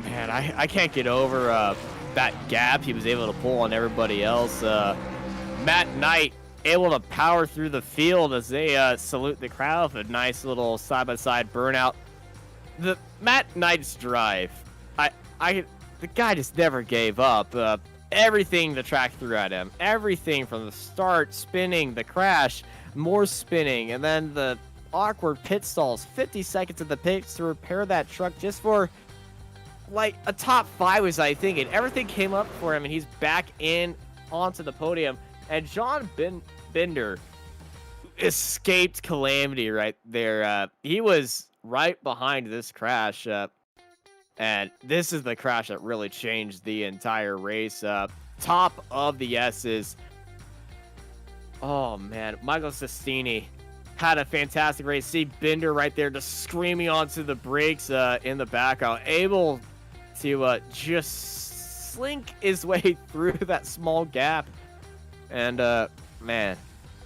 man, I can't get over that gap he was able to pull on everybody else. Matt Knight able to power through the field as they salute the crowd with a nice little side-by-side burnout. The Matt Knight's drive, the guy just never gave up. Everything the track threw at him, everything from the start, spinning, the crash, more spinning, and then the awkward pit stalls, 50 seconds at the pits to repair that truck just for like a top 5 was I think, and everything came up for him, and he's back in onto the podium. And John Binder escaped calamity right there. He was right behind this crash, and this is the crash that really changed the entire race. Top of the S's. Oh man, Michael Sestini had a fantastic race. See Binder right there just screaming onto the brakes in the background, able to just slink his way through that small gap. And man,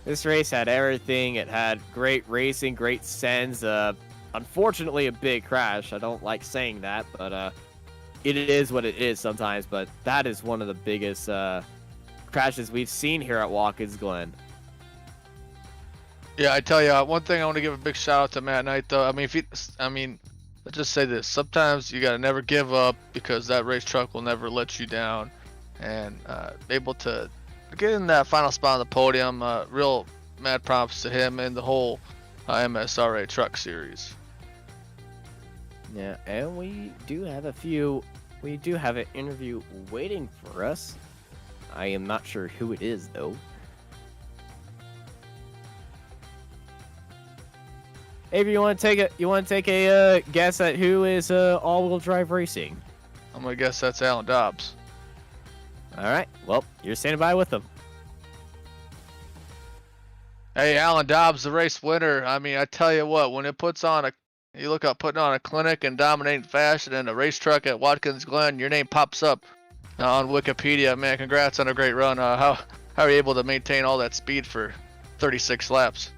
this race had everything. It had great racing, great sends. Unfortunately, a big crash. I don't like saying that, but it is what it is sometimes. But that is one of the biggest crashes we've seen here at Watkins Glen. Yeah, I tell you, one thing I want to give a big shout out to Matt Knight, though. I mean, let's just say this: sometimes you gotta never give up, because that race truck will never let you down. And able to get in that final spot on the podium, real mad props to him and the whole MSRA Truck Series. Yeah, and we do have an interview waiting for us. I am not sure who it is though. Avery, you want to take a guess at who is all-wheel drive racing? I'm gonna guess that's Alan Dobbs. All right, well, you're standing by with them. Hey, Alan Dobbs, the race winner. I mean, I tell you what, when it you look up putting on a clinic in dominating fashion in a race truck at Watkins Glen, your name pops up on Wikipedia. Man, congrats on a great run. How are you able to maintain all that speed for 36 laps?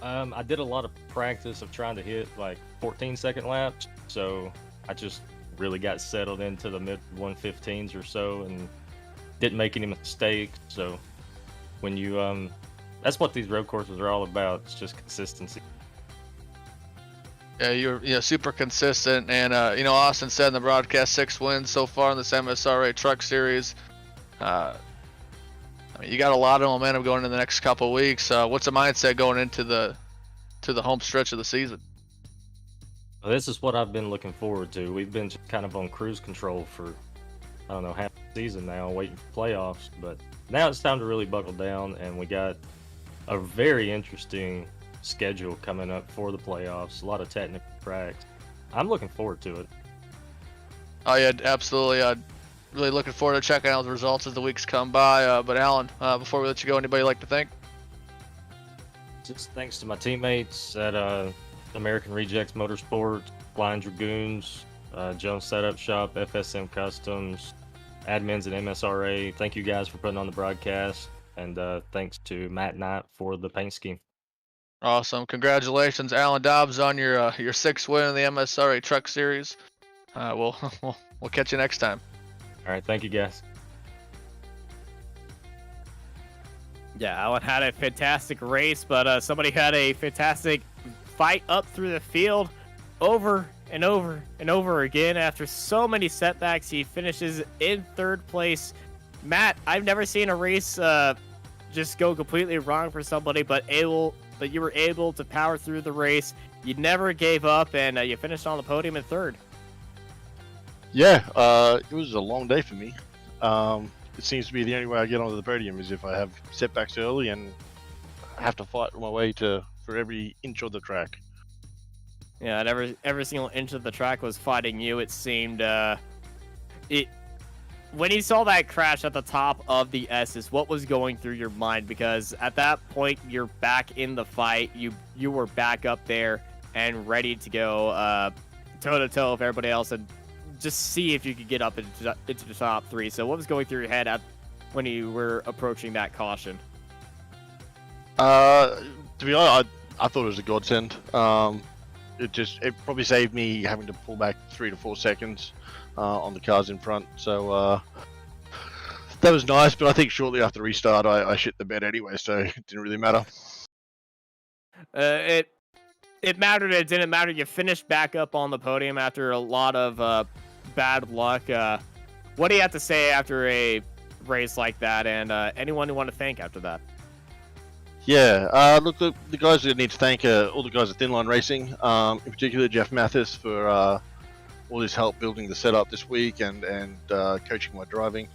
I did a lot of practice of trying to hit like 14-second laps, so I just really got settled into the mid 115s or so and didn't make any mistakes. So when you that's what these road courses are all about. It's just consistency. Yeah, you're super consistent, and Austin said in the broadcast, 6 wins so far in this MSRA Truck Series. I mean, you got a lot of momentum going into the next couple of weeks. What's the mindset going into the home stretch of the season? Well, this is what I've been looking forward to. We've been just kind of on cruise control for, I don't know, half the season now, waiting for playoffs. But now it's time to really buckle down, and we got a very interesting schedule coming up for the playoffs. A lot of technical tracks. I'm looking forward to it. Oh yeah, absolutely. Really looking forward to checking out the results as the weeks come by. But Alan, before we let you go, anybody you'd like to thank? Just thanks to my teammates at American Rejects Motorsports, Flying Dragoons, Jones Setup Shop, FSM Customs, admins at MSRA. Thank you guys for putting on the broadcast, and thanks to Matt Knight for the paint scheme. Awesome. Congratulations, Alan Dobbs, on your 6th win in the MSRA Truck Series. we'll we'll catch you next time. All right, thank you guys. Yeah, Alan had a fantastic race, but somebody had a fantastic fight up through the field over and over and over again. After so many setbacks, he finishes in 3rd place. Matt, I've never seen a race just go completely wrong for somebody, but you were able to power through the race. You never gave up, and you finished on the podium in 3rd. Yeah, it was a long day for me. It seems to be the only way I get onto the podium is if I have setbacks early and I have to fight my way for every inch of the track. Yeah, and every single inch of the track was fighting you. It seemed when you saw that crash at the top of the S's, what was going through your mind? Because at that point, you're back in the fight. You were back up there and ready to go toe-to-toe with everybody else and just see if you could get up into the top 3. So what was going through your head when you were approaching that caution? To be honest, I thought it was a godsend. It probably saved me having to pull back 3 to 4 seconds on the cars in front. So that was nice, but I think shortly after restart, I shit the bed anyway, so it didn't really matter. It mattered. It didn't matter. You finished back up on the podium after a lot of bad luck. What do you have to say after a race like that, and anyone you want to thank after that? Yeah, look, the guys that need to thank all the guys at Thinline Racing, in particular Jeff Mathis for all his help building the setup this week and coaching my driving.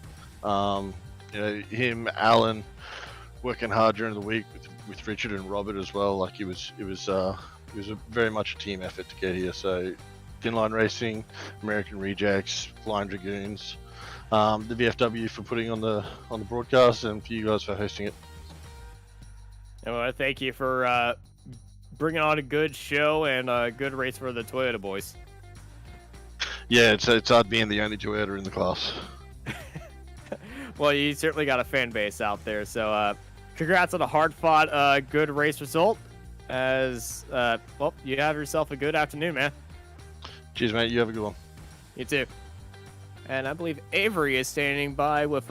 Him, Alan, working hard during the week with Richard and Robert as well. Like it was very much a team effort to get here. So Thinline Racing, American Rejects, Flying Dragoons, the VFW for putting on the broadcast, and for you guys for hosting it. I want to thank you for bringing on a good show and a good race for the Toyota boys. Yeah, it's hard being the only Toyota in the class. Well, you certainly got a fan base out there, so congrats on a hard-fought, good race result. You have yourself a good afternoon, man. Cheers, mate. You have a good one. You too. And I believe Avery is standing by with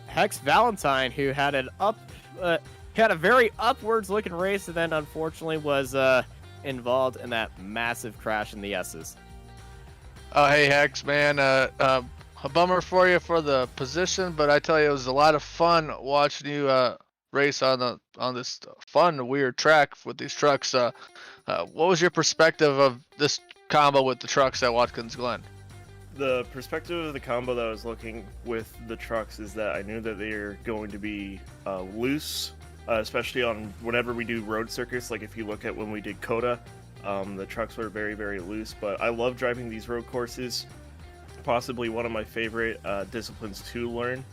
Hex Valentine, who had a very upwards-looking race, and then unfortunately was involved in that massive crash in the S's. Oh, hey Hex, man. A bummer for you for the position, but I tell you, it was a lot of fun watching you race on this fun, weird track with these trucks. What was your perspective of this combo with the trucks at Watkins Glen? The perspective of the combo that I was looking with the trucks is that I knew that they're going to be loose, especially on whenever we do road circuits. Like if you look at when we did Coda, the trucks were very, very loose. But I love driving these road courses. Possibly one of my favorite disciplines to learn.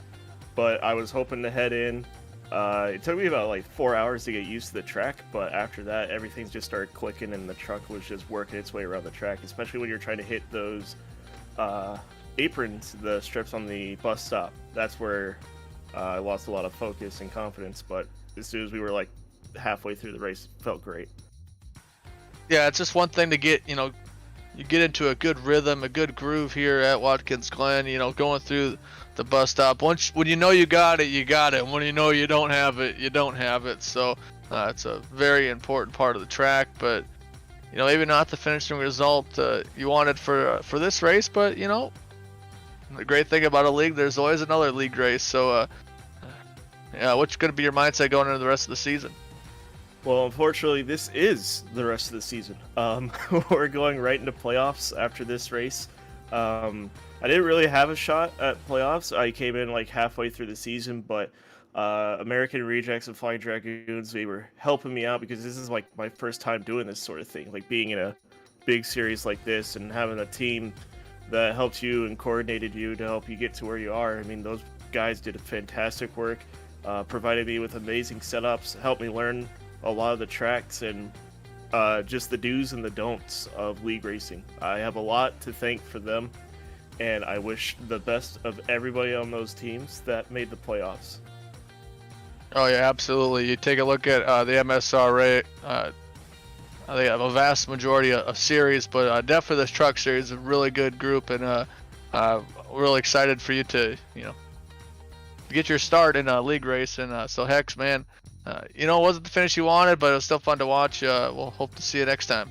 But I was hoping to head in. It took me about like 4 hours to get used to the track, but after that, everything just started clicking and the truck was just working its way around the track, especially when you're trying to hit those aprons, the strips on the bus stop. That's where I lost a lot of focus and confidence, but as soon as we were like halfway through the race, it felt great. Yeah, it's just one thing to get, you get into a good rhythm, a good groove here at Watkins Glen, going through the bus stop. When you know you got it, you got it. When you know you don't have it, you don't have it. So it's a very important part of the track, but maybe not the finishing result you wanted for this race, but the great thing about a league, there's always another league race. So what's going to be your mindset going into the rest of the season? Well, unfortunately, this is the rest of the season. We're going right into playoffs after this race. I didn't really have a shot at playoffs. I came in like halfway through the season, but American Rejects and Flying Dragoons, they were helping me out because this is like my first time doing this sort of thing, like being in a big series like this and having a team that helped you and coordinated you to help you get to where you are. I mean, those guys did fantastic work, provided me with amazing setups, helped me learn a lot of the tracks and just the do's and the don'ts of league racing. I have a lot to thank for them, and I wish the best of everybody on those teams that made the playoffs. Oh yeah, absolutely. You take a look at the MSRA. they have a vast majority of series, but definitely this truck series is a really good group, and we're really excited for you to get your start in a league race. And so Hex, man, it wasn't the finish you wanted, but it was still fun to watch. We'll hope to see you next time.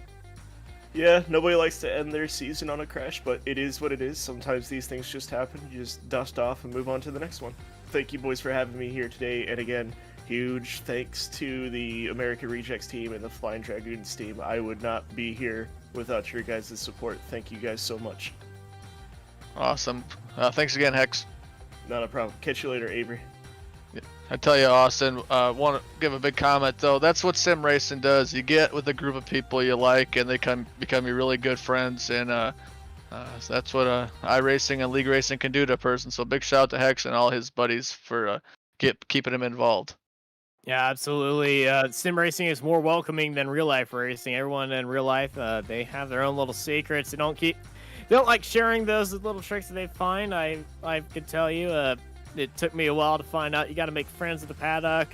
Yeah, nobody likes to end their season on a crash, but it is what it is. Sometimes these things just happen. You just dust off and move on to the next one. Thank you, boys, for having me here today. And again, huge thanks to the American Rejects team and the Flying Dragoons team. I would not be here without your guys' support. Thank you guys so much. Awesome. Thanks again, Hex. Not a problem. Catch you later, Avery. I tell you, Austin, want to give a big comment, though. That's what sim racing does. You get with a group of people you like, and they become your really good friends. And so that's what iRacing and league racing can do to a person. So big shout out to Hex and all his buddies for keeping him involved. Yeah, absolutely. Sim racing is more welcoming than real life racing. Everyone in real life, they have their own little secrets. They don't like sharing those little tricks that they find. I could tell you, it took me a while to find out you got to make friends with the paddock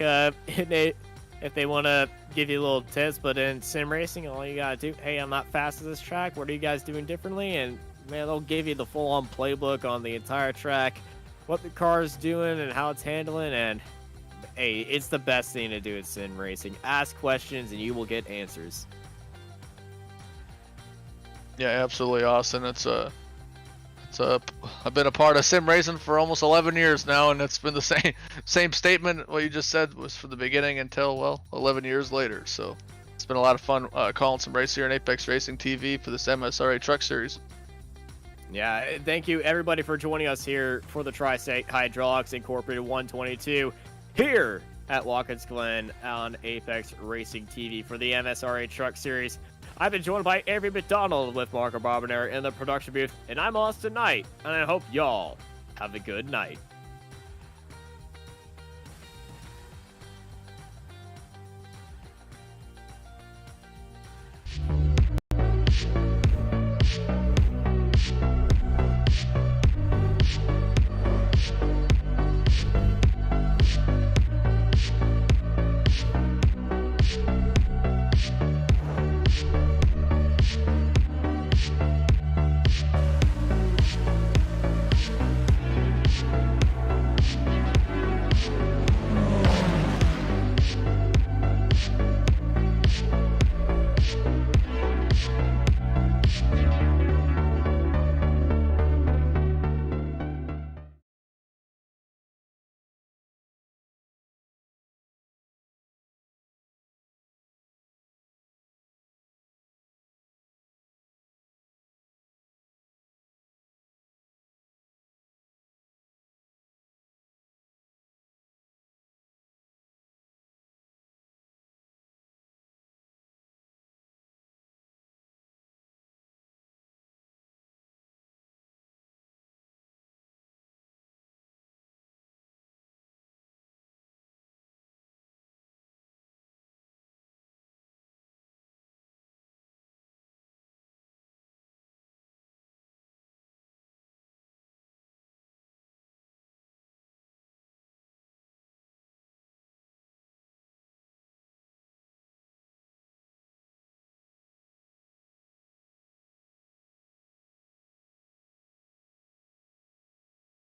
if they want to give you little tips. But in sim racing, all you got to do, hey, I'm not fast at this track. What are you guys doing differently? And man, they'll give you the full-on playbook on the entire track, what the car is doing and how it's handling. And hey, it's the best thing to do at sim racing. Ask questions and you will get answers. Yeah, absolutely, Austin. I've been a part of sim racing for almost 11 years now, and it's been the same statement. What you just said was from the beginning until 11 years later. So it's been a lot of fun calling some race here on Apex Racing TV for this MSRA Truck Series. Yeah, thank you everybody for joining us here for the Tri-State Hydraulics Incorporated 122 here at Watkins Glen on Apex Racing TV for the MSRA Truck Series. I've been joined by Avery McDonald with Marco Barboner in the production booth, and I'm Austin Knight, and I hope y'all have a good night.